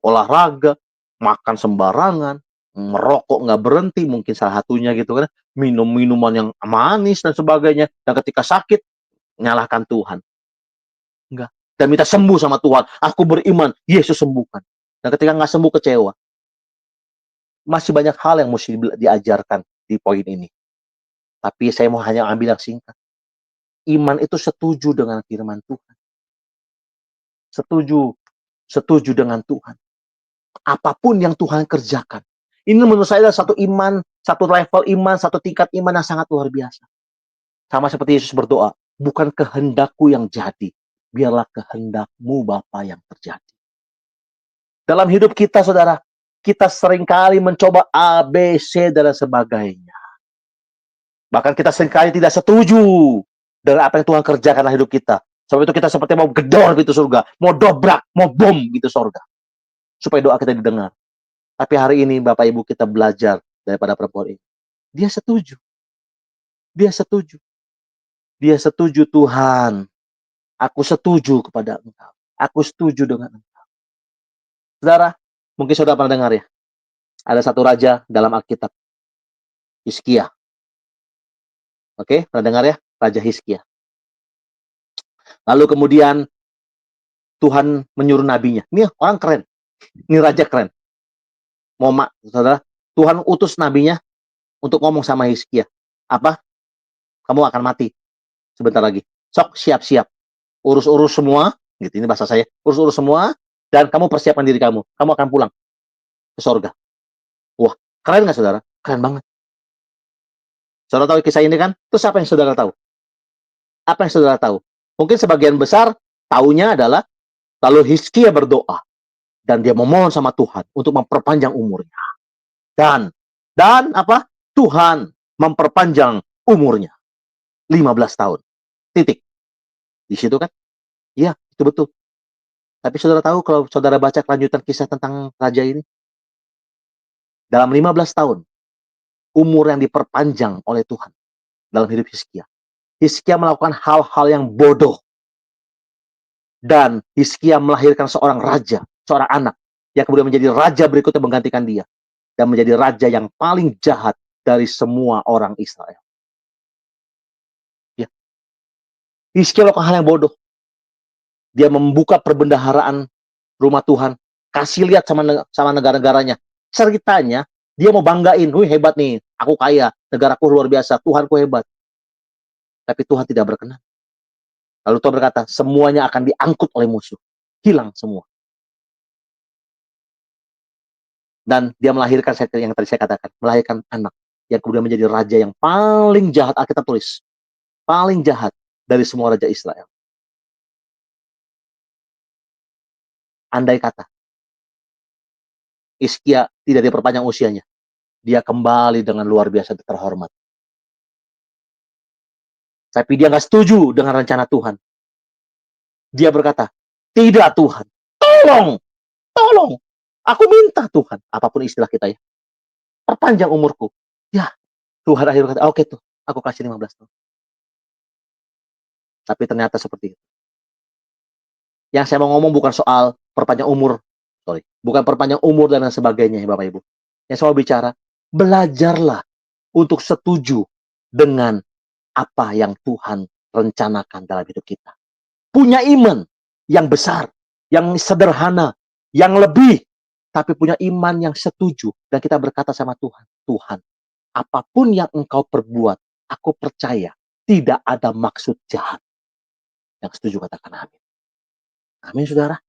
olahraga, makan sembarangan, merokok nggak berhenti, mungkin salah satunya gitu kan, minum minuman yang manis dan sebagainya, dan ketika sakit, nyalahkan Tuhan. Enggak. Dan minta sembuh sama Tuhan. Aku beriman, Yesus sembuhkan. Dan ketika nggak sembuh, kecewa. Masih banyak hal yang mesti diajarkan di poin ini. Tapi saya mau hanya ambil yang singkat. Iman itu setuju dengan firman Tuhan. Setuju. Setuju dengan Tuhan. Apapun yang Tuhan kerjakan. Ini menurut saya adalah satu iman, satu level iman, satu tingkat iman yang sangat luar biasa. Sama seperti Yesus berdoa, bukan kehendakku yang jadi, biarlah kehendakmu Bapa yang terjadi. Dalam hidup kita, saudara, kita seringkali mencoba A, B, C, dan sebagainya. Bahkan kita seringkali tidak setuju dengan apa yang Tuhan kerjakan dalam hidup kita. Sebab itu kita seperti mau gedor gitu surga, mau dobrak, mau bom gitu surga. Supaya doa kita didengar. Tapi hari ini Bapak Ibu kita belajar daripada perempuan ini. Dia setuju. Dia setuju. Dia setuju Tuhan. Aku setuju kepada Engkau. Aku setuju dengan Engkau. Saudara, mungkin saudara pernah dengar ya. Ada satu raja dalam Alkitab. Hizkia. Oke, pernah dengar ya? Raja Hizkia. Lalu kemudian Tuhan menyuruh nabinya. Ini orang keren. Ini raja keren. Saudara, Tuhan utus nabinya untuk ngomong sama Hizkia. Apa? Kamu akan mati sebentar lagi. Sok siap-siap. Urus-urus semua. Gitu, ini bahasa saya. Urus-urus semua. Dan kamu persiapkan diri kamu. Kamu akan pulang ke sorga. Wah, keren nggak saudara? Keren banget. Saudara tahu kisah ini kan? Terus apa yang saudara tahu? Apa yang saudara tahu? Mungkin sebagian besar taunya adalah lalu Hizkia berdoa. Dan dia memohon sama Tuhan untuk memperpanjang umurnya. Dan apa? Tuhan memperpanjang umurnya. 15 tahun. Titik. Di situ kan? Iya, itu betul. Tapi saudara tahu kalau saudara baca kelanjutan kisah tentang raja ini? Dalam 15 tahun, umur yang diperpanjang oleh Tuhan dalam hidup Hizkia. Hizkia melakukan hal-hal yang bodoh. Dan Hizkia melahirkan seorang raja, seorang anak, yang kemudian menjadi raja berikutnya menggantikan dia. Dan menjadi raja yang paling jahat dari semua orang Israel. Ya. Hizkia melakukan hal yang bodoh. Dia membuka perbendaharaan rumah Tuhan. Kasih lihat sama negara-negaranya. Ceritanya, dia mau banggain. Wih, hebat nih. Aku kaya. Negaraku luar biasa. Tuhanku hebat. Tapi Tuhan tidak berkenan. Lalu Tuhan berkata, semuanya akan diangkut oleh musuh. Hilang semua. Dan dia melahirkan, yang tadi saya katakan, melahirkan anak. Yang kemudian menjadi raja yang paling jahat, Alkitab tulis. Paling jahat dari semua raja Israel. Andai kata, Hizkia tidak diperpanjang usianya. Dia kembali dengan luar biasa terhormat. Tapi dia nggak setuju dengan rencana Tuhan. Dia berkata, tidak Tuhan, tolong, aku minta Tuhan, apapun istilah kita ya, perpanjang umurku. Ya, Tuhan akhirnya kata, oke tuh, aku kasih 15 tahun. Tapi ternyata seperti itu. Yang saya mau ngomong bukan soal perpanjang umur bukan perpanjang umur dan lain sebagainya ya Bapak Ibu. Yang saya mau bicara, belajarlah untuk setuju dengan apa yang Tuhan rencanakan dalam hidup kita. Punya iman yang besar, yang sederhana, yang lebih, tapi punya iman yang setuju. Dan kita berkata sama Tuhan, Tuhan, apapun yang Engkau perbuat, aku percaya tidak ada maksud jahat. Yang setuju katakan amin. Amin, saudara.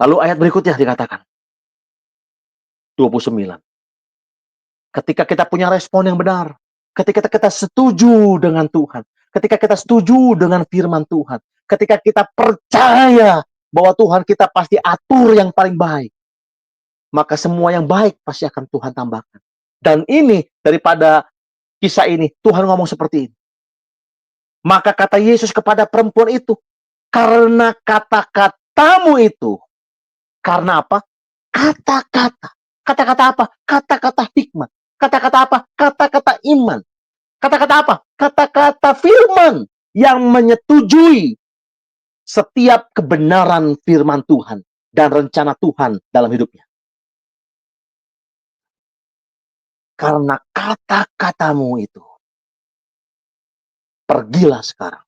Lalu ayat berikutnya dikatakan, 29. Ketika kita punya respon yang benar, ketika kita setuju dengan Tuhan, ketika kita setuju dengan firman Tuhan, ketika kita percaya bahwa Tuhan kita pasti atur yang paling baik, maka semua yang baik pasti akan Tuhan tambahkan. Dan ini, daripada kisah ini, Tuhan ngomong seperti ini. Maka kata Yesus kepada perempuan itu, karena kata-katamu itu, karena apa? Kata-kata. Kata-kata apa? Kata-kata hikmat. Kata-kata apa? Kata-kata iman. Kata-kata apa? Kata-kata firman yang menyetujui setiap kebenaran firman Tuhan dan rencana Tuhan dalam hidupnya. Karena kata-katamu itu, pergilah sekarang.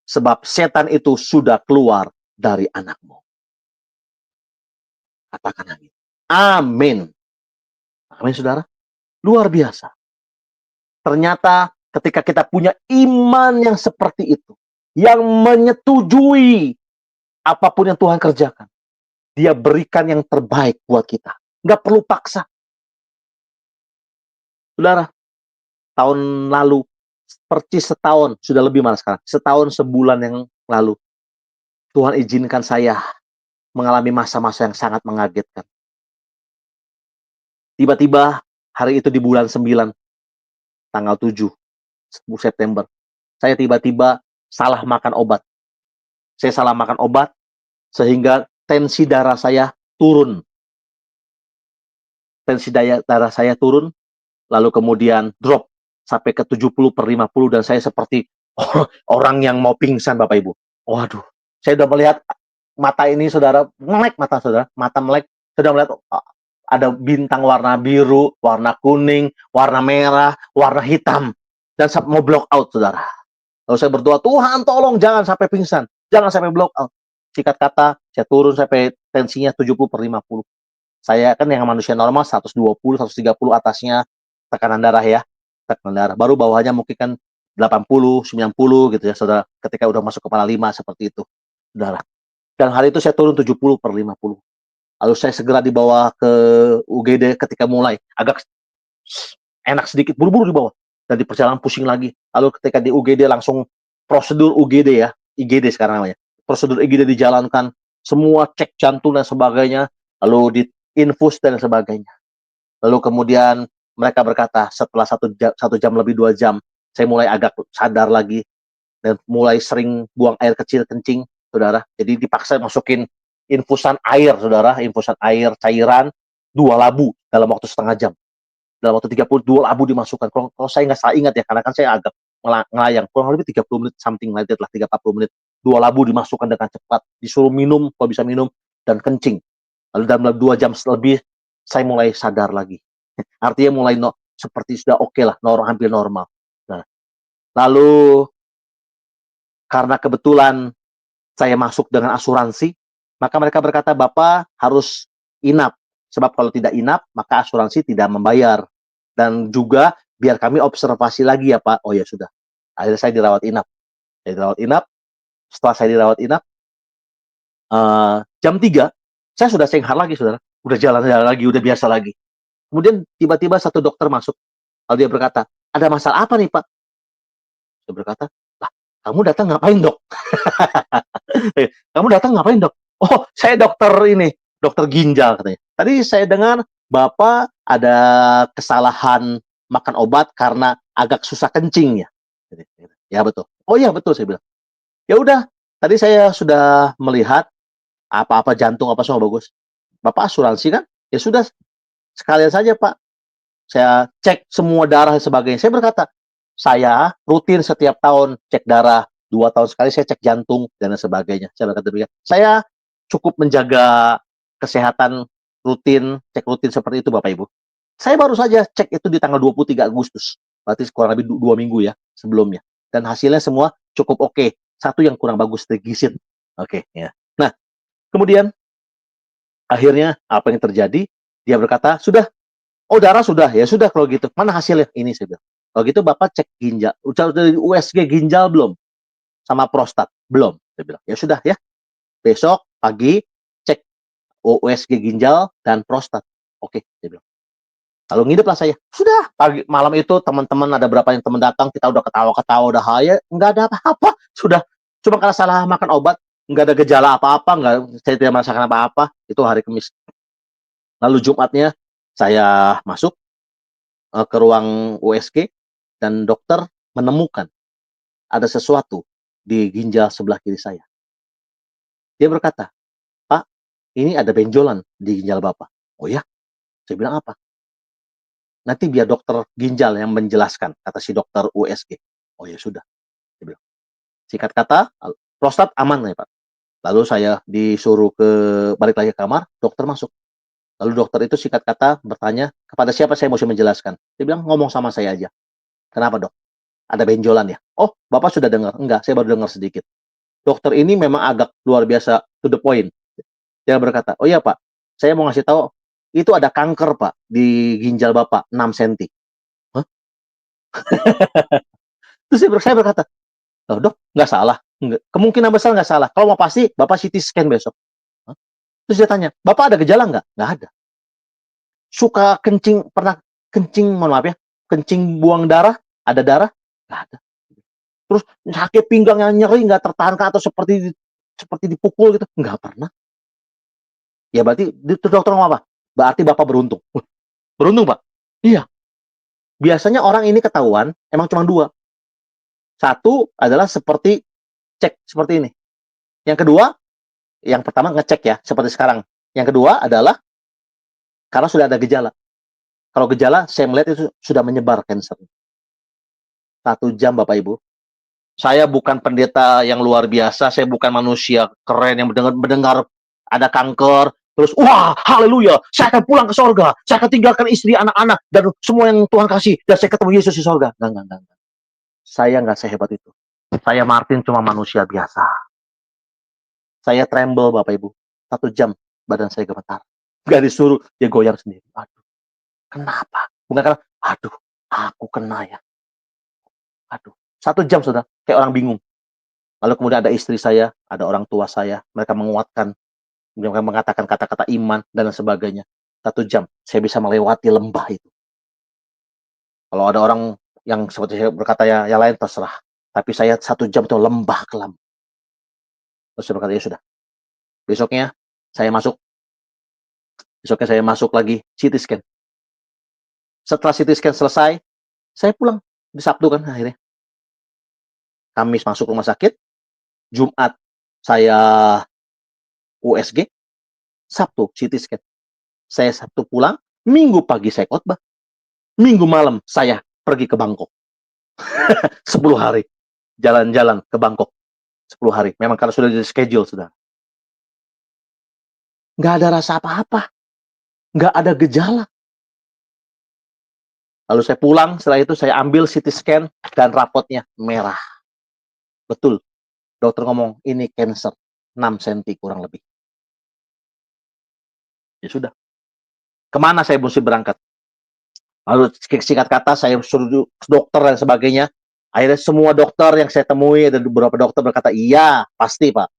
Sebab setan itu sudah keluar dari anakmu. Katakan amin. Amin. Amin, saudara. Luar biasa. Ternyata ketika kita punya iman yang seperti itu, yang menyetujui apapun yang Tuhan kerjakan, Dia berikan yang terbaik buat kita. Nggak perlu paksa. Saudara, tahun lalu, percis setahun, sudah lebih malah sekarang, setahun sebulan yang lalu, Tuhan izinkan saya mengalami masa-masa yang sangat mengagetkan. Tiba-tiba hari itu di bulan 9, tanggal 7 September, saya tiba-tiba salah makan obat. Saya salah makan obat sehingga tensi darah saya turun. Tensi darah saya turun, lalu kemudian drop sampai ke 70/50 dan saya seperti orang yang mau pingsan, Bapak Ibu. Waduh, saya sudah melihat mata ini, saudara, melek mata saudara, mata melek, sudah melihat ada bintang warna biru, warna kuning, warna merah, warna hitam, dan mau block out, saudara. Lalu saya berdoa, Tuhan tolong jangan sampai pingsan, jangan sampai block out. Singkat kata, saya turun sampai tensinya 70/50. Saya kan yang manusia normal 120, 130 atasnya tekanan darah ya, tekanan darah. Baru bawahnya mungkin kan 80, 90 gitu ya, saudara. Ketika udah masuk kepala 5 seperti itu, saudara. Dan hari itu saya turun 70/50. Lalu saya segera dibawa ke UGD ketika mulai agak enak sedikit, buru-buru dibawa. Dan di perjalanan pusing lagi. Lalu ketika di UGD langsung prosedur UGD ya, IGD sekarang namanya. Prosedur IGD dijalankan, semua cek jantung dan sebagainya, lalu diinfus dan sebagainya. Lalu kemudian mereka berkata setelah 1 jam lebih 2 jam, saya mulai agak sadar lagi dan mulai sering buang air kecil kencing, saudara. Jadi dipaksa masukin infusan air, saudara, infusan air cairan 2 labu dalam waktu setengah jam. Dalam waktu 32 labu dimasukkan. Kalau saya nggak salah ingat ya, karena kan saya agak ngelayang, kurang lebih 30 menit, something like that lah, 30 menit. 2 labu dimasukkan dengan cepat, disuruh minum, kalau bisa minum, dan kencing. Lalu dalam 2 jam lebih, saya mulai sadar lagi. Artinya mulai seperti sudah oke lah, hampir normal. Nah, lalu karena kebetulan saya masuk dengan asuransi, maka mereka berkata, Bapak harus inap. Sebab kalau tidak inap, maka asuransi tidak membayar. Dan juga biar kami observasi lagi ya Pak. Oh ya sudah. Akhirnya saya dirawat inap. Saya dirawat inap. Setelah saya dirawat inap, jam 3, saya sudah senghar lagi, saudara. Udah jalan-jalan lagi, udah biasa lagi. Kemudian tiba-tiba satu dokter masuk. Lalu dia berkata, ada masalah apa nih Pak? Saya berkata, lah, kamu datang ngapain dok? Kamu datang ngapain dok? Oh, saya dokter ini, dokter ginjal katanya. Tadi saya dengar Bapak ada kesalahan makan obat karena agak susah kencing ya. Ya betul. Oh iya betul, saya bilang. Ya udah, tadi saya sudah melihat apa-apa jantung apa semua bagus. Bapak asuransi kan? Ya sudah, sekalian saja Pak. Saya cek semua darah dan sebagainya. Saya berkata, saya rutin setiap tahun cek darah, 2 tahun sekali saya cek jantung dan sebagainya. Saya berkata demikian. Saya cukup menjaga kesehatan rutin, cek rutin seperti itu Bapak Ibu. Saya baru saja cek itu di tanggal 23 Agustus, berarti kurang lebih 2 minggu ya sebelumnya. Dan hasilnya semua cukup oke. Satu yang kurang bagus, gizi. Oke, ya. Nah, kemudian akhirnya apa yang terjadi? Dia berkata, "Sudah, oh darah sudah, ya sudah kalau gitu. Mana hasilnya?" Ini saya bilang. Kalau gitu Bapak cek ginjal, udah USG ginjal belum? Sama prostat? Belum. Saya bilang, ya sudah ya. Besok pagi cek USG ginjal dan prostat. Oke, saya bilang. Lalu ngiduplah saya. Sudah, pagi malam itu teman-teman ada berapa yang teman datang, kita udah ketawa-ketawa, udah haya, nggak ada apa-apa. Sudah, cuma karena salah makan obat, nggak ada gejala apa-apa, nggak, saya tidak merasakan apa-apa. Itu hari Kamis. Lalu Jumatnya saya masuk ke ruang USG dan dokter menemukan ada sesuatu di ginjal sebelah kiri saya. Dia berkata, "Pak, ini ada benjolan di ginjal Bapak." "Oh ya?" Saya bilang, "Apa?" "Nanti biar dokter ginjal yang menjelaskan," kata si dokter USG. "Oh ya sudah," dia bilang. Singkat kata, prostat aman ya Pak. Lalu saya disuruh balik lagi ke kamar, dokter masuk. Lalu dokter itu singkat kata bertanya, "Kepada siapa saya mesti menjelaskan?" Dia bilang, "Ngomong sama saya aja." "Kenapa dok? Ada benjolan ya?" "Oh, Bapak sudah dengar?" "Enggak, saya baru dengar sedikit." Dokter ini memang agak luar biasa, to the point. Dia berkata, "Oh iya Pak, saya mau ngasih tahu, itu ada kanker Pak, di ginjal Bapak, 6 senti." Hah? Terus saya berkata, "Loh dok, nggak salah? Nggak, kemungkinan besar nggak salah. Kalau mau pasti, Bapak CT scan besok." Hah? Terus dia tanya, "Bapak ada gejala nggak?" "Nggak ada." "Suka kencing, pernah kencing, mohon maaf ya, kencing buang darah? Ada darah?" "Nggak ada." Terus sakit pinggang yang nyeri, nggak tertahankan atau seperti dipukul gitu? "Nggak pernah." "Ya berarti," itu dokter ngomong apa? "Berarti Bapak beruntung." "Beruntung Pak?" "Iya. Biasanya orang ini ketahuan emang cuma dua. Satu adalah seperti cek seperti ini. Yang kedua, yang pertama ngecek ya, seperti sekarang. Yang kedua adalah karena sudah ada gejala. Kalau gejala, saya melihat itu sudah menyebar cancer. 1 jam Bapak Ibu. Saya bukan pendeta yang luar biasa, saya bukan manusia keren yang mendengar ada kanker, terus wah haleluya, saya akan pulang ke sorga, saya akan tinggalkan istri, anak-anak, dan semua yang Tuhan kasih, dan saya ketemu Yesus di sorga. Enggak. Saya nggak sehebat itu. Saya Martin cuma manusia biasa. Saya tremble Bapak Ibu. 1 jam badan saya gemetar. Gak disuruh, dia goyang sendiri. Aduh, kenapa? Bukan karena, aduh, aku kena ya. Aduh, 1 jam sudah, kayak orang bingung. Lalu kemudian ada istri saya, ada orang tua saya, mereka menguatkan, mereka mengatakan kata-kata iman, dan lain sebagainya. 1 jam, saya bisa melewati lembah itu. Kalau ada orang yang seperti saya berkata ya, yang lain terserah. Tapi saya 1 jam itu lembah kelam. Terus saya berkata, ya sudah. Besoknya saya masuk, besoknya saya masuk lagi CT scan. Setelah CT scan selesai, saya pulang di Sabtu kan akhirnya. Kamis masuk rumah sakit, Jumat saya USG, Sabtu CT scan. Saya Sabtu pulang, Minggu pagi saya khotbah, Minggu malam saya pergi ke Bangkok. 10 hari jalan-jalan ke Bangkok. 10 hari. Memang karena sudah di schedule sudah. Nggak ada rasa apa-apa, nggak ada gejala. Lalu saya pulang, setelah itu saya ambil CT scan dan rapotnya merah. Betul. Dokter ngomong, ini cancer. 6 senti kurang lebih. Ya sudah. Kemana saya mesti berangkat? Lalu singkat kata saya suruh dokter dan sebagainya. Akhirnya semua dokter yang saya temui, ada beberapa dokter berkata, iya pasti Pak.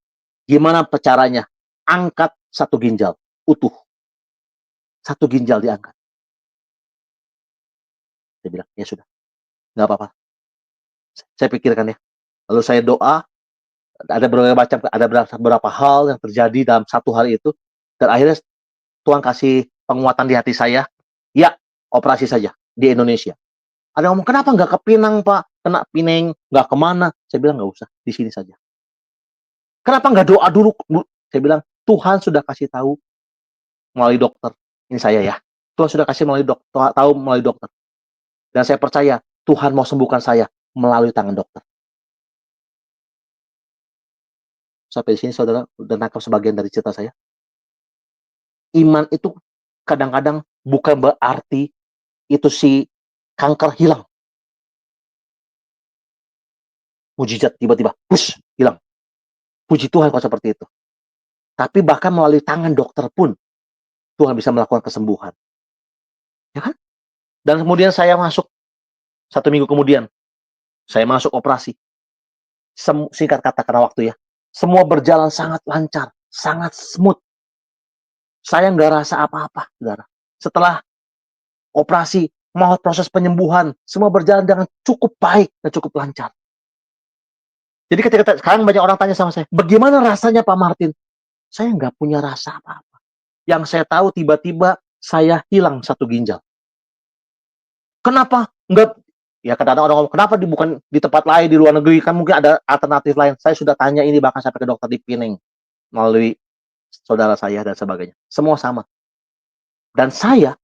Gimana caranya? Angkat satu ginjal, utuh. Satu ginjal diangkat. Saya bilang, ya sudah, nggak apa-apa. Saya pikirkan ya. Lalu saya doa, ada beberapa hal yang terjadi dalam 1 hari itu. Dan akhirnya Tuhan kasih penguatan di hati saya. Ya, operasi saja di Indonesia. Ada yang ngomong, kenapa nggak ke Pinang Pak? Kena Pineng, nggak kemana? Saya bilang, nggak usah, di sini saja. Kenapa nggak doa dulu? Saya bilang, Tuhan sudah kasih tahu melalui dokter. Ini saya ya. Tuhan sudah kasih tahu melalui dokter. Dan saya percaya Tuhan mau sembuhkan saya melalui tangan dokter. Sampai di sini saudara udah nangkap sebagian dari cerita saya. iman itu kadang-kadang bukan berarti itu si kanker hilang. Mujizat tiba-tiba, push, hilang. Puji Tuhan kalau seperti itu. Tapi bahkan melalui tangan dokter pun Tuhan bisa melakukan kesembuhan. Ya kan? Dan kemudian saya masuk, 1 minggu kemudian, saya masuk operasi. Singkat kata karena waktu ya. Semua berjalan sangat lancar, sangat smooth. Saya nggak rasa apa-apa, saudara. Setelah operasi, mau proses penyembuhan, semua berjalan dengan cukup baik dan cukup lancar. Jadi ketika sekarang banyak orang tanya sama saya, bagaimana rasanya Pak Martin? Saya nggak punya rasa apa-apa. Yang saya tahu tiba-tiba saya hilang 1 ginjal. Kenapa? Enggak. Ya kadang-kadang orang ngomong, kenapa bukan di tempat lain, di luar negeri, kan mungkin ada alternatif lain. Saya sudah tanya ini bahkan sampai ke dokter di Pining, melalui saudara saya dan sebagainya. Semua sama. Dan saya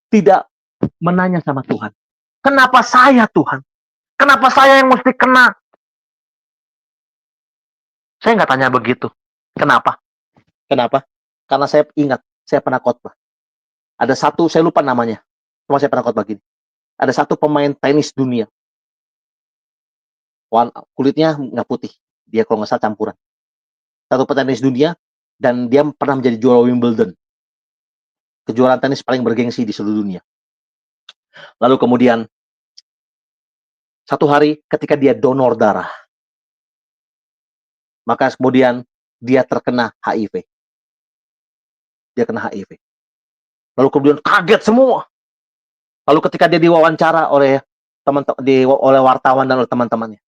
tidak menanya sama Tuhan. Kenapa saya Tuhan? Kenapa saya yang mesti kena? Saya nggak tanya begitu. Kenapa? Kenapa? Karena saya ingat, saya pernah khotbah. Ada satu, saya lupa namanya. Cuma saya pernah khotbah gini. Ada satu pemain tenis dunia. Kulitnya nggak putih. Dia kalau nggak salah campuran. Satu petenis dunia, dan dia pernah menjadi juara Wimbledon. Kejuaraan tenis paling bergengsi di seluruh dunia. Lalu kemudian, satu hari ketika dia donor darah, maka kemudian dia terkena HIV. Dia kena HIV. Lalu kemudian kaget semua. Lalu ketika dia diwawancara oleh oleh wartawan dan oleh teman-temannya,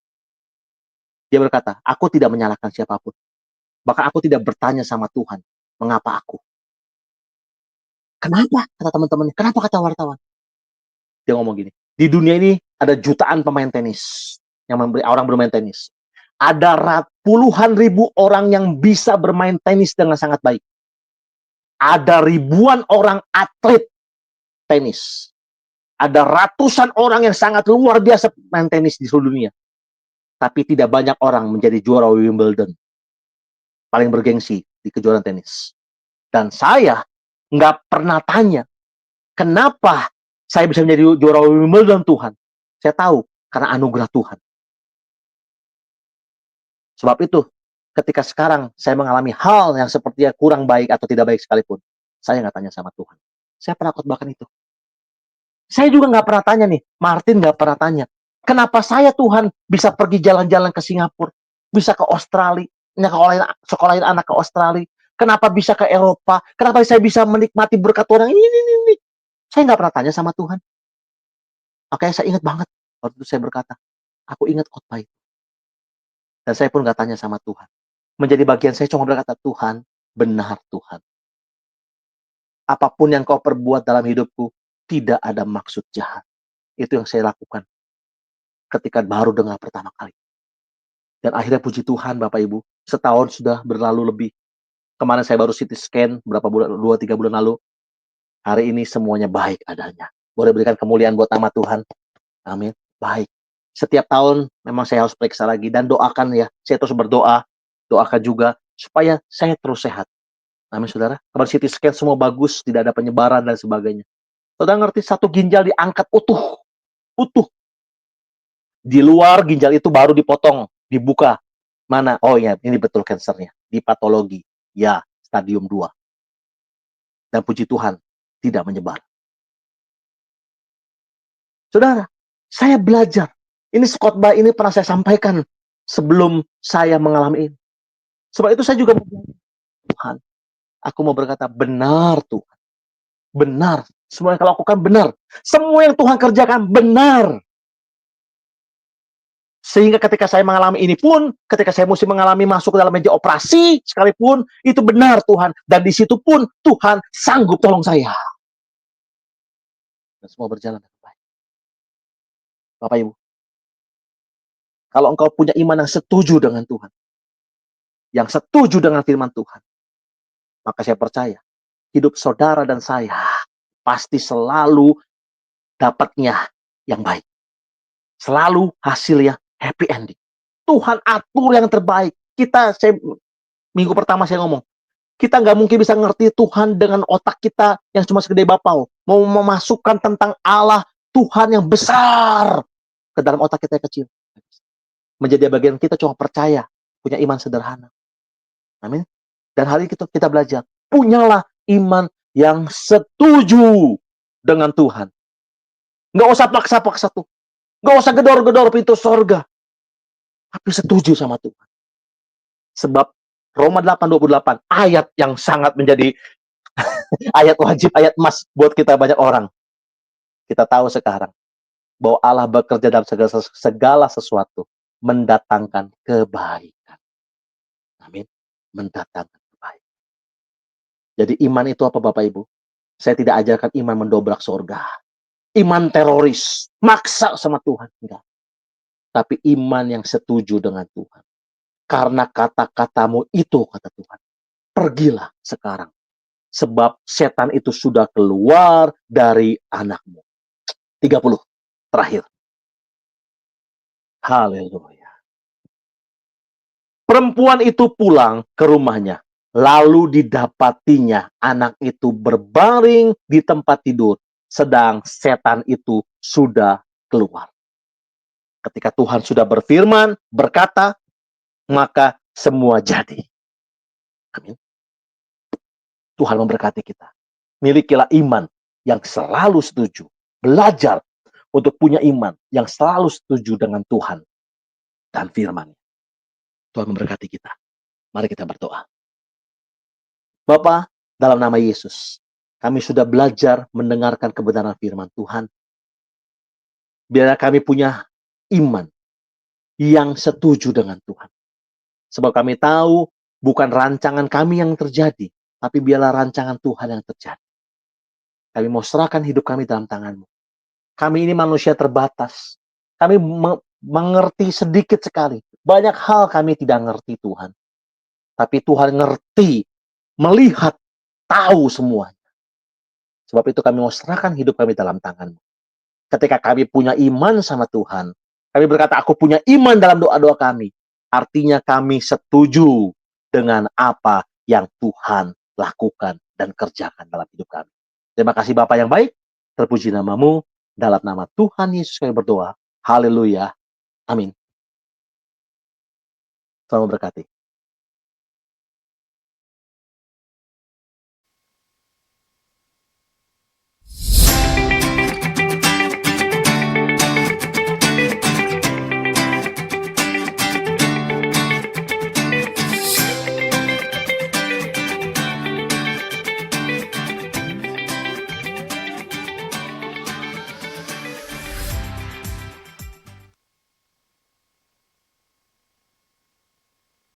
dia berkata, aku tidak menyalahkan siapapun. Bahkan aku tidak bertanya sama Tuhan, mengapa aku? Kenapa? Kata teman-temannya. Kenapa kata wartawan? Dia ngomong gini, di dunia ini ada jutaan pemain tenis yang orang bermain tenis. Ada puluhan ribu orang yang bisa bermain tenis dengan sangat baik. Ada ribuan orang atlet tenis. Ada ratusan orang yang sangat luar biasa main tenis di seluruh dunia. Tapi tidak banyak orang menjadi juara Wimbledon. Paling bergengsi di kejuaraan tenis. Dan saya nggak pernah tanya, kenapa saya bisa menjadi juara Wimbledon Tuhan? Saya tahu, karena anugerah Tuhan. Sebab itu, ketika sekarang saya mengalami hal yang sepertinya kurang baik atau tidak baik sekalipun, saya nggak tanya sama Tuhan. Saya pernah khotbahkan itu. Saya juga nggak pernah tanya nih, Martin nggak pernah tanya, kenapa saya Tuhan bisa pergi jalan-jalan ke Singapura, bisa ke Australia, sekolahin anak ke Australia, kenapa bisa ke Eropa, kenapa saya bisa menikmati berkat orang ini. Saya nggak pernah tanya sama Tuhan. Makanya saya ingat banget, waktu itu saya berkata, aku ingat khotbah itu. Dan saya pun nggak tanya sama Tuhan. Menjadi bagian saya cuma berkata, Tuhan, benar Tuhan. Apapun yang kau perbuat dalam hidupku, tidak ada maksud jahat. Itu yang saya lakukan ketika baru dengar pertama kali. Dan akhirnya puji Tuhan Bapak Ibu, setahun sudah berlalu lebih. Kemarin saya baru CT scan, berapa bulan, 2-3 bulan lalu. Hari ini semuanya baik adanya. Boleh berikan kemuliaan buat nama Tuhan. Amin. Baik. Setiap tahun memang saya harus periksa lagi. Dan doakan ya, saya terus berdoa. Doakan juga supaya saya terus sehat. Amin saudara. Kemarin CT scan semua bagus, tidak ada penyebaran dan sebagainya. Saudara ngerti, 1 ginjal diangkat utuh. Utuh. Di luar ginjal itu baru dipotong, dibuka. Mana? Oh ya, ini betul kansernya. Di patologi. Ya, stadium 2. Dan puji Tuhan, tidak menyebar. Saudara, saya belajar. Ini khotbah ini pernah saya sampaikan sebelum saya mengalami ini. Sebab itu saya juga Tuhan, aku mau berkata, benar Tuhan. Benar. Semua yang kau lakukan benar. Semua yang Tuhan kerjakan benar. Sehingga ketika saya mengalami ini pun, ketika saya mesti mengalami masuk ke dalam meja operasi sekalipun, itu benar Tuhan. Dan di situ pun Tuhan sanggup tolong saya. Dan semua berjalan dengan baik. Bapak Ibu, kalau engkau punya iman yang setuju dengan Tuhan, yang setuju dengan firman Tuhan, maka saya percaya, hidup saudara dan saya pasti selalu dapatnya yang baik. Selalu hasilnya happy ending. Tuhan atur yang terbaik. Minggu pertama saya ngomong, Kita nggak mungkin bisa ngerti Tuhan dengan otak kita yang cuma segede bapau. Mau memasukkan tentang Allah, Tuhan yang besar ke dalam otak kita yang kecil. Menjadi bagian kita cuma percaya, punya iman sederhana. Amin. Dan hari kita belajar, punyalah iman yang setuju dengan Tuhan. Nggak usah paksa-paksa tuh. Nggak usah gedor-gedor pintu sorga. Tapi setuju sama Tuhan. Sebab Roma 8:28, ayat yang sangat menjadi ayat wajib, ayat emas buat kita banyak orang. Kita tahu sekarang bahwa Allah bekerja dalam segala sesuatu mendatangkan kebaikan. Amin. Mendatangkan kebaikan. Jadi iman itu apa Bapak Ibu? Saya tidak ajarkan iman mendobrak surga. Iman teroris. Maksa sama Tuhan. Enggak. Tapi iman yang setuju dengan Tuhan. Karena kata-katamu itu, kata Tuhan. Pergilah sekarang. Sebab setan itu sudah keluar dari anakmu. 30. Terakhir. Haleluya. Perempuan itu pulang ke rumahnya. Lalu didapatinya anak itu berbaring di tempat tidur. Sedang setan itu sudah keluar. Ketika Tuhan sudah berfirman, berkata, maka semua jadi. Amin. Tuhan memberkati kita. Milikilah iman yang selalu setuju. Belajar untuk punya iman yang selalu setuju dengan Tuhan dan firman. Tuhan memberkati kita. Mari kita berdoa. Bapa, dalam nama Yesus, kami sudah belajar mendengarkan kebenaran firman Tuhan. Biarlah kami punya iman yang setuju dengan Tuhan. Sebab kami tahu bukan rancangan kami yang terjadi, tapi biarlah rancangan Tuhan yang terjadi. Kami mau serahkan hidup kami dalam tangan-Mu. Kami ini manusia terbatas. Kami mengerti sedikit sekali. Banyak hal kami tidak ngerti Tuhan. Tapi Tuhan ngerti, melihat, tahu semuanya. Sebab itu kami mau serahkan hidup kami dalam tangan-Mu. Ketika kami punya iman sama Tuhan, kami berkata, aku punya iman dalam doa-doa kami. Artinya kami setuju dengan apa yang Tuhan lakukan dan kerjakan dalam hidup kami. Terima kasih Bapa yang baik. Terpuji nama-Mu. Dalam nama Tuhan Yesus kami berdoa. Haleluya. Amin. Selamat berkati.